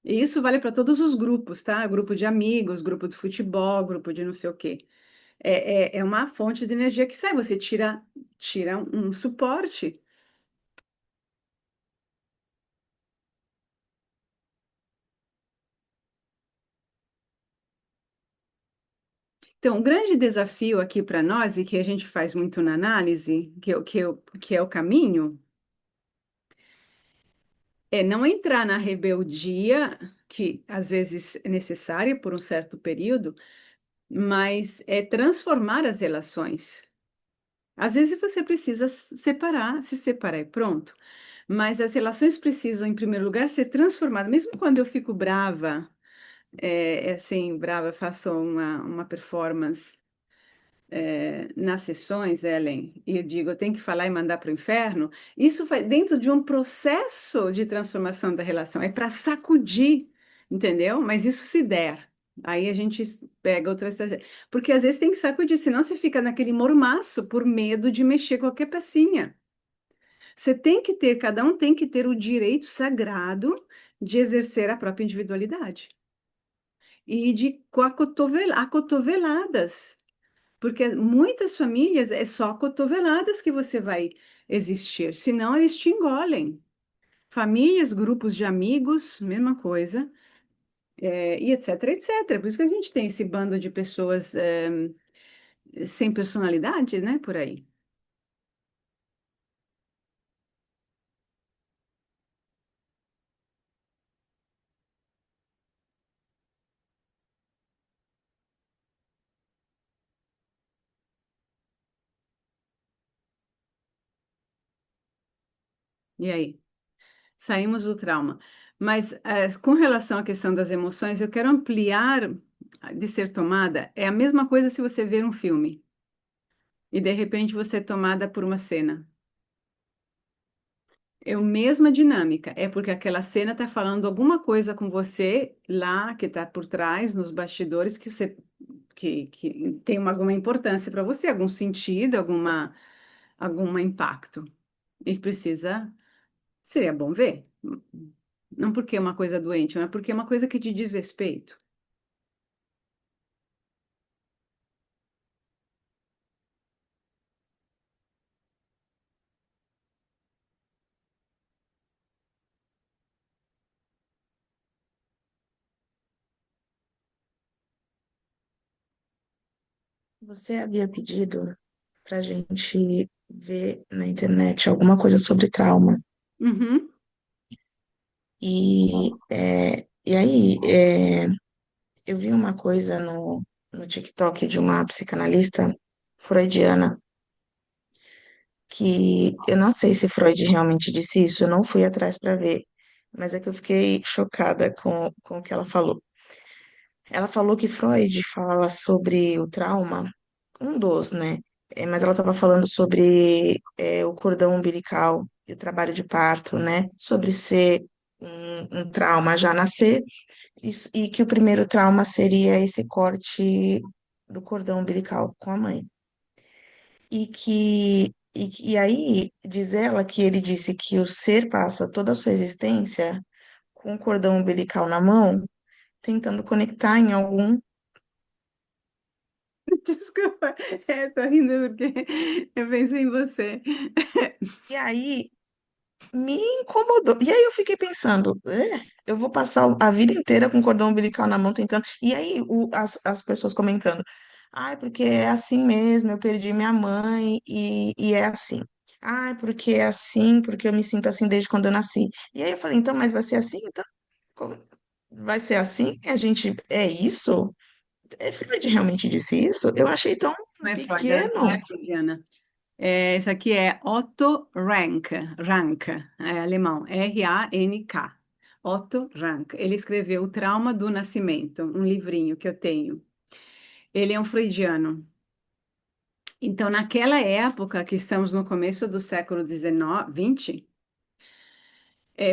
E isso vale para todos os grupos, tá? Grupo de amigos, grupo de futebol, grupo de não sei o quê. É uma fonte de energia que sai, você tira um suporte. Então, o grande desafio aqui para nós, e que a gente faz muito na análise, que é o caminho, é não entrar na rebeldia, que às vezes é necessária por um certo período, mas é transformar as relações. Às vezes você precisa se separar e pronto. Mas as relações precisam, em primeiro lugar, ser transformadas. Mesmo quando eu fico brava, assim, brava, faço uma performance nas sessões, Ellen, e eu digo, eu tenho que falar e mandar para o inferno, isso vai dentro de um processo de transformação da relação, é para sacudir, entendeu? Mas isso se der. Aí a gente pega outra estratégia. Porque às vezes tem que sacudir, senão você fica naquele mormaço por medo de mexer qualquer pecinha. Você tem que ter, cada um tem que ter o direito sagrado de exercer a própria individualidade. E de com acotoveladas. Porque muitas famílias é só cotoveladas que você vai existir, senão eles te engolem. Famílias, grupos de amigos, mesma coisa, e etc, etc. Por isso que a gente tem esse bando de pessoas sem personalidade, né, por aí. E aí? Saímos do trauma. Mas com relação à questão das emoções, eu quero ampliar de ser tomada. É a mesma coisa se você ver um filme e de repente você é tomada por uma cena. É a mesma dinâmica. É porque aquela cena está falando alguma coisa com você lá, que está por trás, nos bastidores, que tem alguma importância para você, algum sentido, algum impacto. E precisa. Seria bom ver. Não porque é uma coisa doente, mas porque é uma coisa que te diz respeito. Você havia pedido para a gente ver na internet alguma coisa sobre trauma. Uhum. E aí, eu vi uma coisa no TikTok de uma psicanalista freudiana, que eu não sei se Freud realmente disse isso, eu não fui atrás para ver, mas é que eu fiquei chocada com o que ela falou. Ela falou que Freud fala sobre o trauma, um dos, né? Mas ela estava falando sobre o cordão umbilical e o trabalho de parto, né? Sobre ser um trauma já nascer, e que o primeiro trauma seria esse corte do cordão umbilical com a mãe. E aí, diz ela que ele disse que o ser passa toda a sua existência com o cordão umbilical na mão, tentando conectar em algum. Desculpa, tô rindo porque eu pensei em você. E aí me incomodou. E aí eu fiquei pensando, eu vou passar a vida inteira com o cordão umbilical na mão tentando. E aí as pessoas comentando, ai, porque é assim mesmo, eu perdi minha mãe e é assim. Ai, porque é assim, porque eu me sinto assim desde quando eu nasci. E aí eu falei, então, mas vai ser assim? Então, como- vai ser assim? A gente, é isso? Freud realmente disse isso? Eu achei tão Não é Freud, não pequeno. é freudiana. Esse aqui é Otto Rank, é alemão, Rank. Otto Rank. Ele escreveu O Trauma do Nascimento, um livrinho que eu tenho. Ele é um freudiano. Então, naquela época, que estamos no começo do século XIX, XX,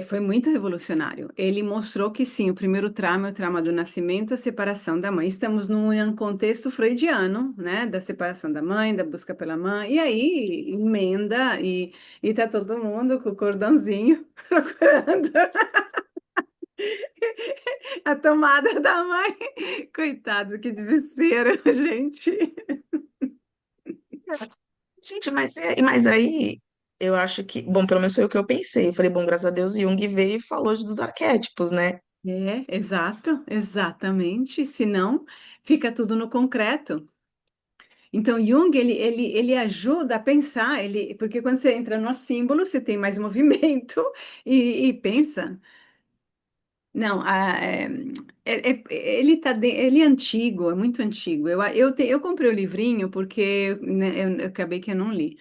foi muito revolucionário. Ele mostrou que sim, o primeiro trauma é o trauma do nascimento, a separação da mãe. Estamos num contexto freudiano, né? Da separação da mãe, da busca pela mãe. E aí, emenda e tá todo mundo com o cordãozinho procurando a tomada da mãe. Coitado, que desespero, gente. Gente, mas aí eu acho que, bom, pelo menos foi o que eu pensei. Eu falei, bom, graças a Deus, Jung veio e falou dos arquétipos, né? Exato, exatamente. Senão, fica tudo no concreto. Então, Jung, ele ajuda a pensar, porque quando você entra no símbolo, você tem mais movimento e pensa. Não, ele é antigo, é muito antigo. Eu comprei o livrinho porque né, eu acabei que eu não li,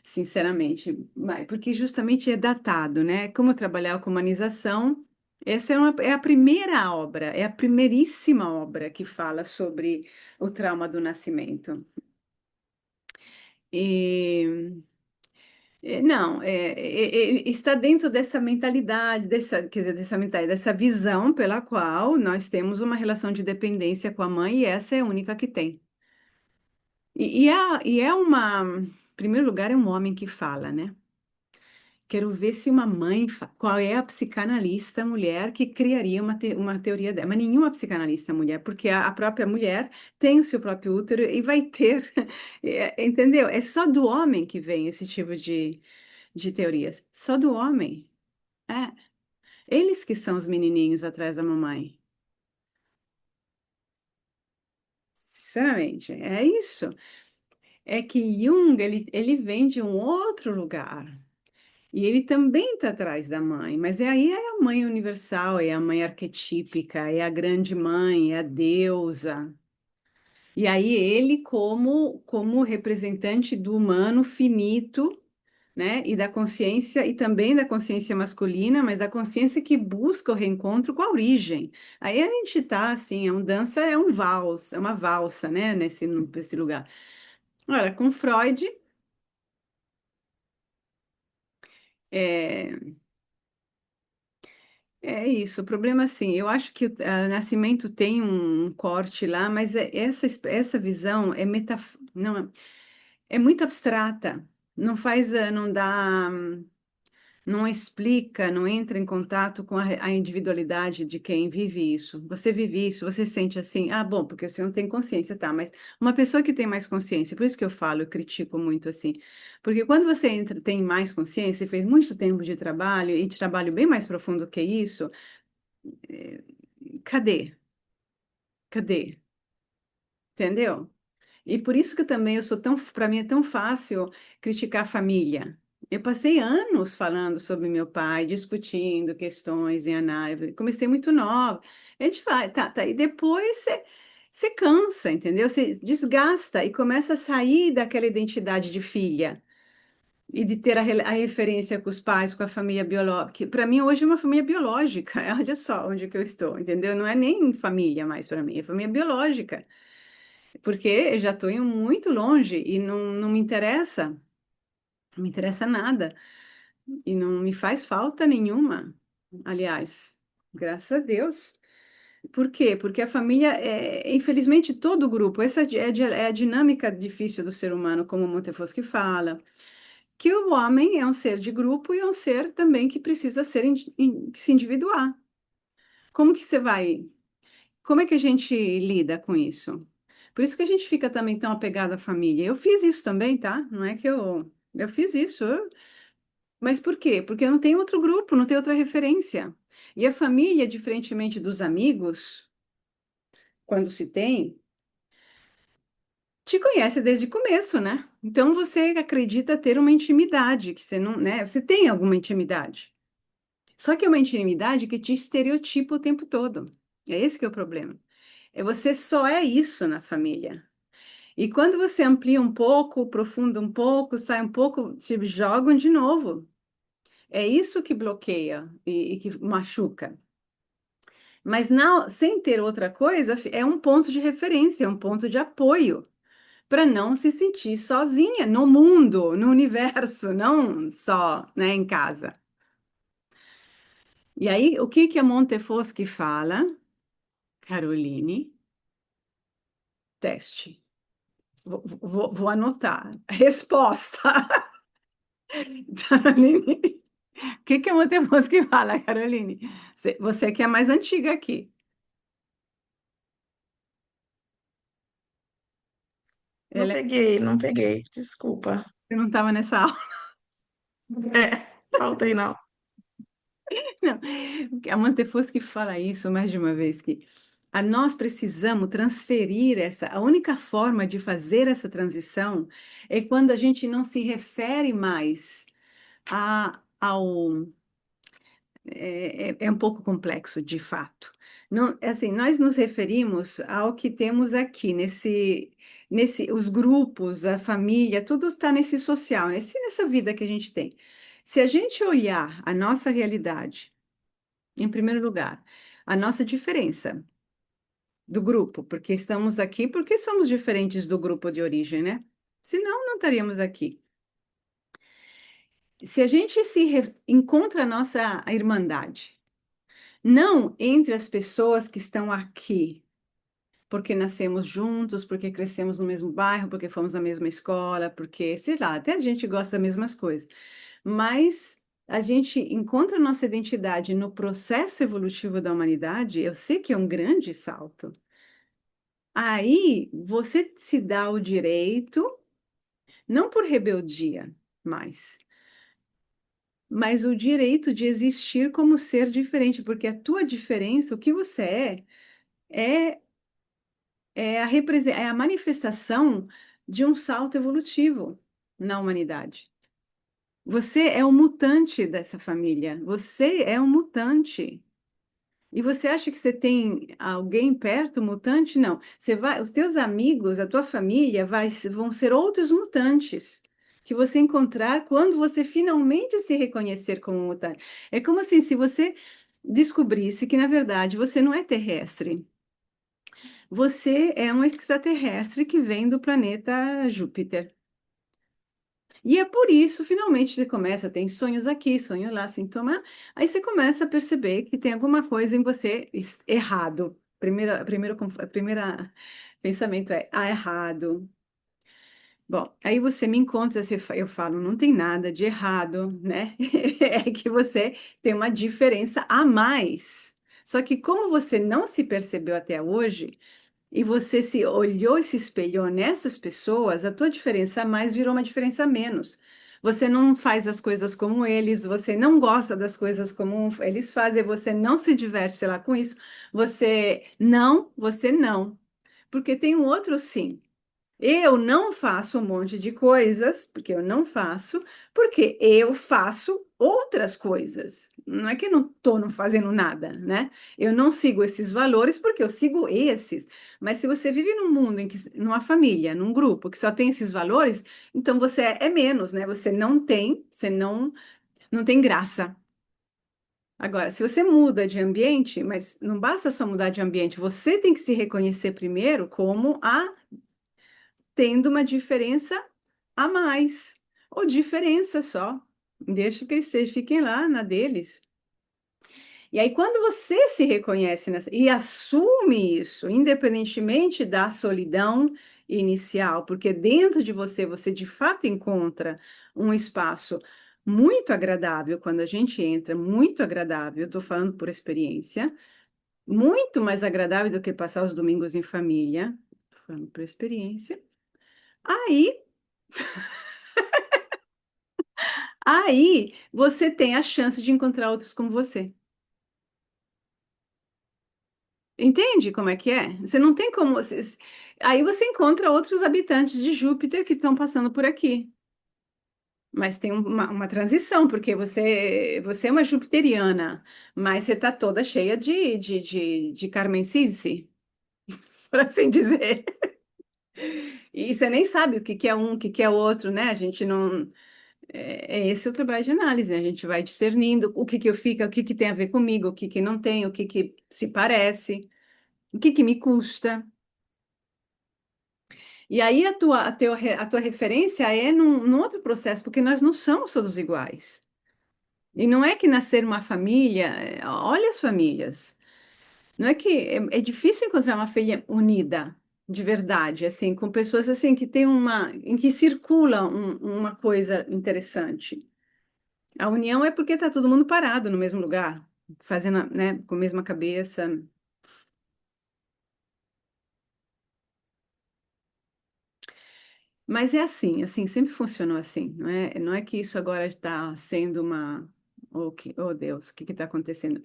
sinceramente, mas, porque justamente é datado, né? Como eu trabalhava com humanização, essa é a primeira obra, é a primeiríssima obra que fala sobre o trauma do nascimento. E não, está dentro dessa mentalidade, quer dizer, dessa visão pela qual nós temos uma relação de dependência com a mãe e essa é a única que tem. Em primeiro lugar, é um homem que fala, né? Quero ver se uma mãe, qual é a psicanalista mulher que criaria uma teoria dela, mas nenhuma psicanalista mulher, porque a própria mulher tem o seu próprio útero e vai ter, entendeu? É só do homem que vem esse tipo de teorias. Só do homem. É. Eles que são os menininhos atrás da mamãe. Sinceramente, é isso. É que Jung, ele vem de um outro lugar. E ele também está atrás da mãe, mas aí é a mãe universal, é a mãe arquetípica, é a grande mãe, é a deusa. E aí ele como representante do humano finito, né? E da consciência, e também da consciência masculina, mas da consciência que busca o reencontro com a origem. Aí a gente tá assim, é um vals, é uma valsa, né? Nesse lugar. Olha, com Freud, é, é isso. O problema, assim, eu acho que o Nascimento tem um corte lá, mas essa visão não, é muito abstrata. Não faz, não dá. Não explica, não entra em contato com a individualidade de quem vive isso. Você vive isso, você sente assim, ah, bom, porque você não tem consciência, tá, mas uma pessoa que tem mais consciência, por isso que eu falo, eu critico muito assim, porque quando você entra, tem mais consciência, fez muito tempo de trabalho e de trabalho bem mais profundo que isso, eh, cadê? Cadê? Entendeu? E por isso que também para mim é tão fácil criticar a família. Eu passei anos falando sobre meu pai, discutindo questões em análise. Comecei muito nova. A gente vai, tá. E depois você cansa, entendeu? Você desgasta e começa a sair daquela identidade de filha e de ter a referência com os pais, com a família biológica. Para mim, hoje é uma família biológica. Olha só onde que eu estou, entendeu? Não é nem família mais para mim, é família biológica porque eu já estou indo muito longe e não me interessa, não me interessa nada e não me faz falta nenhuma, aliás, graças a Deus. Por quê? Porque a família infelizmente, todo grupo, essa é a dinâmica difícil do ser humano, como Montefoschi fala, que o homem é um ser de grupo e é um ser também que precisa se individuar. Como que você vai Como é que a gente lida com isso? Por isso que a gente fica também tão apegado à família. Eu fiz isso também, tá? Não é que eu fiz isso. Mas por quê? Porque não tem outro grupo, não tem outra referência. E a família, diferentemente dos amigos, quando se tem, te conhece desde o começo, né? Então você acredita ter uma intimidade, que você não, né? Você tem alguma intimidade. Só que é uma intimidade que te estereotipa o tempo todo. É esse que é o problema. Você só é isso na família. E quando você amplia um pouco, aprofunda um pouco, sai um pouco, te jogam de novo. É isso que bloqueia e que machuca. Mas não, sem ter outra coisa, é um ponto de referência, é um ponto de apoio, para não se sentir sozinha no mundo, no universo, não só, né, em casa. E aí, o que que a Montefoschi fala? Caroline, teste. Vou anotar. Resposta. Caroline, o que que a Montefoschi fala, Caroline? Você que é a mais antiga aqui. Não Ela peguei, não peguei, desculpa. não estava nessa aula. É, faltei não. Não. A Montefoschi fala isso mais de uma vez, que nós precisamos transferir a única forma de fazer essa transição é quando a gente não se refere mais ao é um pouco complexo, de fato. Não, é assim, nós nos referimos ao que temos aqui, os grupos, a família, tudo está nesse social, nessa vida que a gente tem. Se a gente olhar a nossa realidade, em primeiro lugar, a nossa diferença do grupo, porque estamos aqui porque somos diferentes do grupo de origem, né? Senão, não estaríamos aqui. Se a gente encontra a nossa irmandade, não entre as pessoas que estão aqui, porque nascemos juntos, porque crescemos no mesmo bairro, porque fomos na mesma escola, porque, sei lá, até a gente gosta das mesmas coisas. Mas a gente encontra a nossa identidade no processo evolutivo da humanidade, eu sei que é um grande salto. Aí você se dá o direito, não por rebeldia, mas o direito de existir como ser diferente, porque a tua diferença, o que você é é a manifestação de um salto evolutivo na humanidade. Você é um mutante dessa família. Você é um mutante. E você acha que você tem alguém perto mutante? Não. Você vai, os teus amigos, a tua família vão ser outros mutantes que você encontrar quando você finalmente se reconhecer como mutante. É como assim, se você descobrisse que, na verdade, você não é terrestre. Você é um extraterrestre que vem do planeta Júpiter. E é por isso, finalmente, você começa, tem sonhos aqui, sonho lá, sintoma. Aí você começa a perceber que tem alguma coisa em você errado. Primeira pensamento é, errado. Bom, aí você me encontra, eu falo, não tem nada de errado, né? É que você tem uma diferença a mais. Só que como você não se percebeu até hoje, e você se olhou e se espelhou nessas pessoas, a tua diferença a mais virou uma diferença a menos. Você não faz as coisas como eles, você não gosta das coisas como eles fazem, você não se diverte, sei lá, com isso. Você não. Porque tem um outro sim. Eu não faço um monte de coisas, porque eu não faço, porque eu faço outras coisas. Não é que eu não estou não fazendo nada, né? Eu não sigo esses valores porque eu sigo esses. Mas se você vive num mundo em que, numa família, num grupo que só tem esses valores, então você é menos, né? Você não tem graça. Agora, se você muda de ambiente, mas não basta só mudar de ambiente, você tem que se reconhecer primeiro como a tendo uma diferença a mais, ou diferença só. Deixa que eles fiquem lá na deles. E aí, quando você se reconhece e assume isso, independentemente da solidão inicial, porque dentro de você, você de fato encontra um espaço muito agradável quando a gente entra, muito agradável, estou falando por experiência, muito mais agradável do que passar os domingos em família, tô falando por experiência. Aí Aí você tem a chance de encontrar outros como você. Entende como é que é? Você não tem como. Aí você encontra outros habitantes de Júpiter que estão passando por aqui. Mas tem uma transição, porque você é uma jupiteriana, mas você está toda cheia de Carmencice, por assim dizer. E você nem sabe o que que é um, o que que é outro, né? A gente não. É esse o trabalho de análise, né? A gente vai discernindo o que que eu fico, o que que tem a ver comigo, o que que não tem, o que que se parece, o que que me custa. E aí a tua referência é num outro processo, porque nós não somos todos iguais. E não é que nascer uma família, olha as famílias. Não é que é difícil encontrar uma família unida, de verdade, assim, com pessoas assim que tem em que circula uma coisa interessante. A união é porque está todo mundo parado no mesmo lugar, fazendo, né, com a mesma cabeça. Mas é assim, sempre funcionou assim, não é? Não é que isso agora está sendo oh Deus, o que está acontecendo?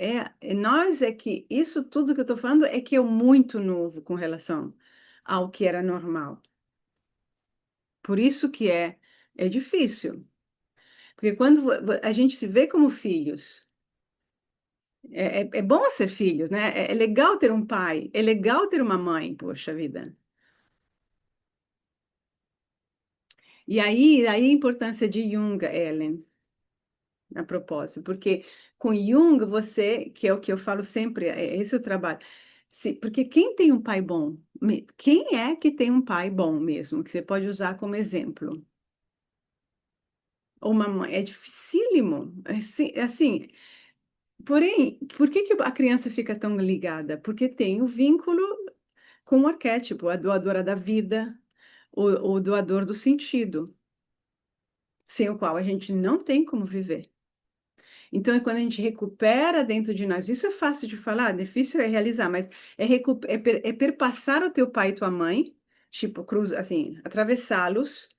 Nós é que isso tudo que eu estou falando é que é muito novo com relação ao que era normal. Por isso que é difícil. Porque quando a gente se vê como filhos, é bom ser filhos, né? É legal ter um pai, é legal ter uma mãe, poxa vida. E aí a importância de Jung, Ellen, a propósito, porque com Jung você, que é o que eu falo sempre, esse é o trabalho. Porque quem tem um pai bom, quem é que tem um pai bom mesmo, que você pode usar como exemplo? Ou uma mãe, é dificílimo. Assim, porém, por que que a criança fica tão ligada? Porque tem o vínculo com o arquétipo, a doadora da vida, o doador do sentido, sem o qual a gente não tem como viver. Então, é quando a gente recupera dentro de nós, isso é fácil de falar, difícil é realizar, mas é perpassar o teu pai e tua mãe, tipo, assim, atravessá-los,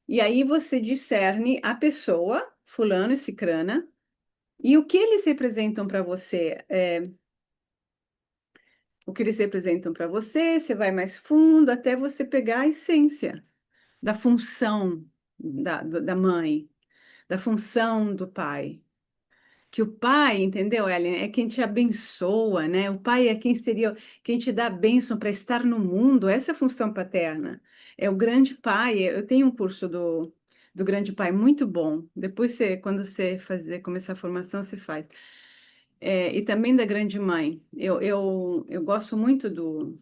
e aí você discerne a pessoa, fulano e cicrana, e o que eles representam para você. O que eles representam para você, você vai mais fundo até você pegar a essência da função da mãe, da função do pai. Que o pai, entendeu, Ellen, é quem te abençoa, né? O pai é quem te dá a bênção para estar no mundo. Essa é a função paterna. É o grande pai. Eu tenho um curso do grande pai muito bom. Depois quando você começar a formação, você faz. E também da grande mãe. Eu gosto muito do.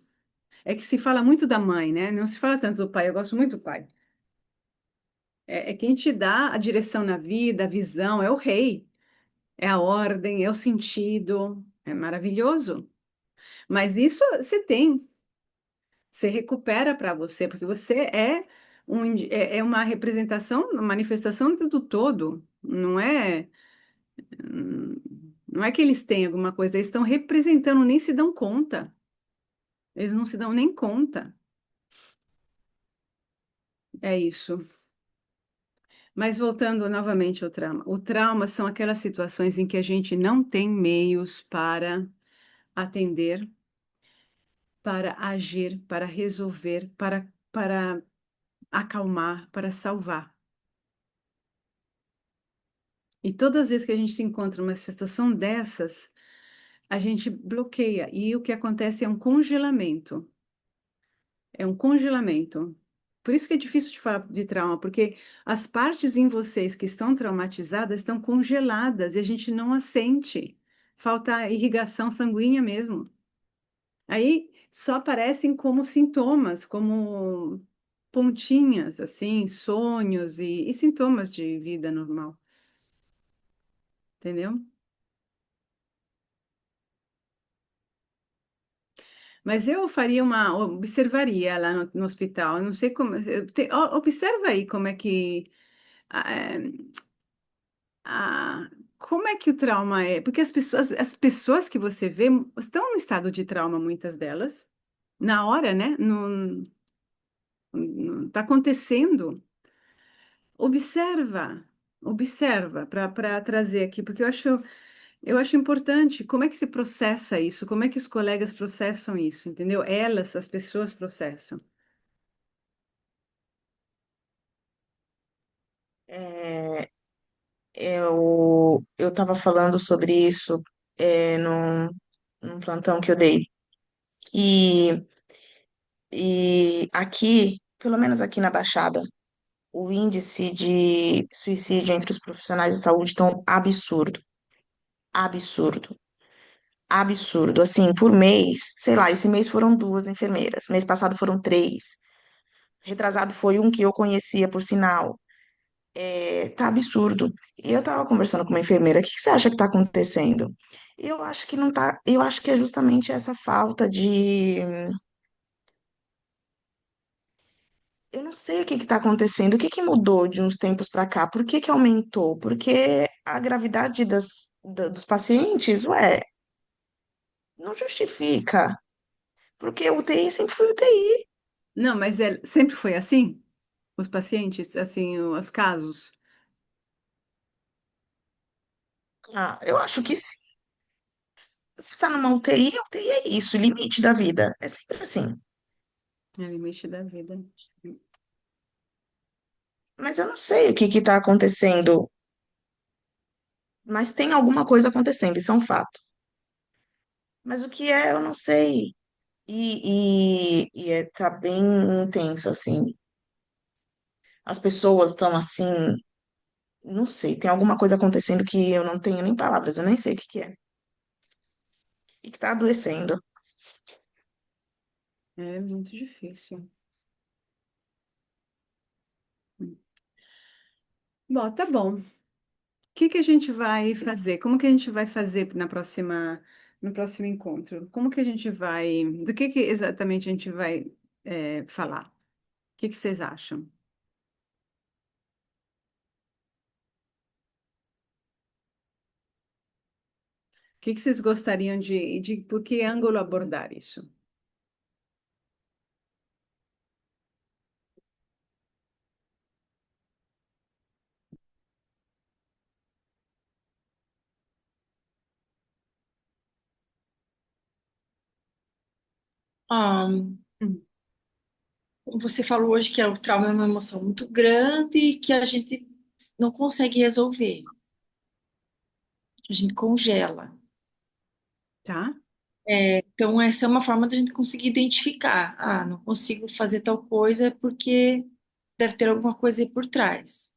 É que se fala muito da mãe, né? Não se fala tanto do pai. Eu gosto muito do pai. É quem te dá a direção na vida, a visão, é o rei. É a ordem, é o sentido, é maravilhoso. Mas isso você tem, você recupera para você, porque você é uma representação, uma manifestação do todo. Hum, não é que eles têm alguma coisa, eles estão representando, nem se dão conta. Eles não se dão nem conta. É isso. Mas voltando novamente ao trauma. O trauma são aquelas situações em que a gente não tem meios para atender, para agir, para resolver, para acalmar, para salvar. E todas as vezes que a gente se encontra numa situação dessas, a gente bloqueia. E o que acontece é um congelamento. É um congelamento. Por isso que é difícil de falar de trauma, porque as partes em vocês que estão traumatizadas estão congeladas e a gente não as sente. Falta irrigação sanguínea mesmo. Aí só aparecem como sintomas, como pontinhas, assim, sonhos e sintomas de vida normal, entendeu? Mas eu observaria lá no hospital, não sei como, observa aí como é que, ah, como é que o trauma é, porque as pessoas que você vê estão no estado de trauma, muitas delas, na hora, né? Tá acontecendo. Observa, observa para trazer aqui, porque eu acho importante como é que se processa isso, como é que os colegas processam isso, entendeu? As pessoas processam. É, eu estava falando sobre isso num plantão que eu dei. E, e aqui, pelo menos aqui na Baixada, o índice de suicídio entre os profissionais de saúde estão absurdo, absurdo, absurdo. Assim, por mês, sei lá, esse mês foram duas enfermeiras, mês passado foram três, retrasado foi um que eu conhecia, por sinal. É, tá absurdo. E eu tava conversando com uma enfermeira, o que que você acha que tá acontecendo? Eu acho que não tá, eu acho que é justamente essa falta de, eu não sei o que que tá acontecendo, o que que mudou de uns tempos para cá, por que que aumentou? Porque a gravidade dos pacientes, ué, não justifica, porque o UTI sempre foi UTI. Não, mas sempre foi assim? Os pacientes, assim, os casos? Ah, eu acho que se tá numa UTI, a UTI é isso, limite da vida. É sempre assim. É limite da vida. Mas eu não sei o que que tá acontecendo. Mas tem alguma coisa acontecendo, isso é um fato. Mas o que é, eu não sei. Tá bem intenso, assim. As pessoas estão assim, não sei, tem alguma coisa acontecendo que eu não tenho nem palavras, eu nem sei o que que é. E que tá adoecendo. É muito difícil. Bom, tá bom. O que que a gente vai fazer? Como que a gente vai fazer no próximo encontro? Como que a gente vai, do que exatamente a gente vai falar? O que que vocês acham? O que que vocês gostariam de por que ângulo abordar isso? Ah, Hum. como você falou hoje que o trauma é uma emoção muito grande e que a gente não consegue resolver. A gente congela. Tá? Então, essa é uma forma da gente conseguir identificar. Ah, não consigo fazer tal coisa porque deve ter alguma coisa aí por trás.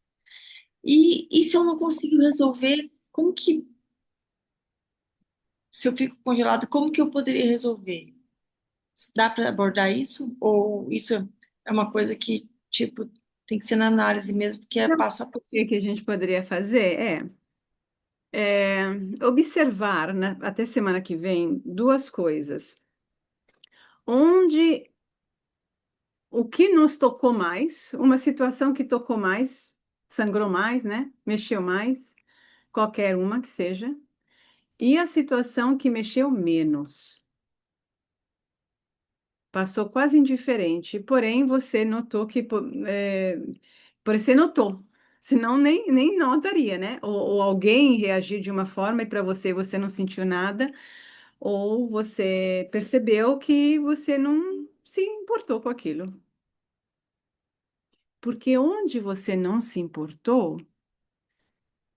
E se eu não consigo resolver, se eu fico congelado, como que eu poderia resolver? Dá para abordar isso? Ou isso é uma coisa que, tipo, tem que ser na análise mesmo, porque é Não. O passo a passo. que que a gente poderia fazer é observar, né, até semana que vem, duas coisas. Onde o que nos tocou mais, uma situação que tocou mais, sangrou mais, né? Mexeu mais, qualquer uma que seja, e a situação que mexeu menos. Passou quase indiferente, porém você notou que, você notou, senão nem notaria, né? Ou alguém reagiu de uma forma e para você não sentiu nada, ou você percebeu que você não se importou com aquilo. Porque onde você não se importou,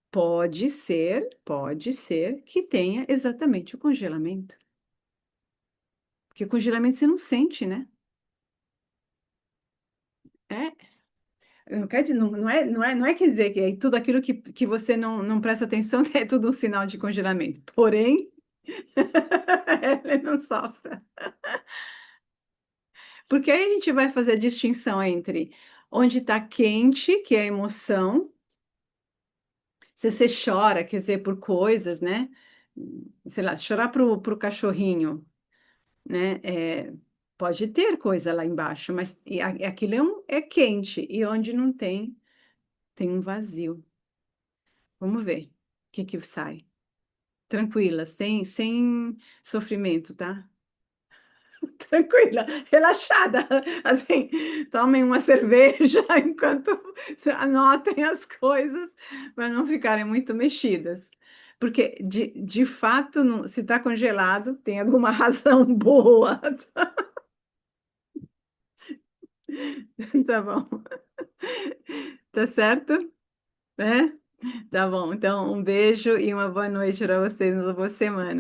pode ser que tenha exatamente o congelamento. Porque o congelamento você não sente, né? É, não quer dizer, não é quer dizer que tudo aquilo que você não presta atenção é tudo um sinal de congelamento. Porém, ele não sofre. Porque aí a gente vai fazer a distinção entre onde está quente, que é a emoção, se você chora, quer dizer, por coisas, né? Sei lá, chorar pro cachorrinho, né? Pode ter coisa lá embaixo, mas aquilo é quente, e onde não tem, tem um vazio. Vamos ver o que que sai. Tranquila, sem sofrimento, tá? Tranquila, relaxada. Assim, tomem uma cerveja enquanto anotem as coisas para não ficarem muito mexidas. Porque, de fato, se está congelado, tem alguma razão boa. Tá bom. Tá certo? É? Tá bom. Então, um beijo e uma boa noite para vocês, uma boa semana.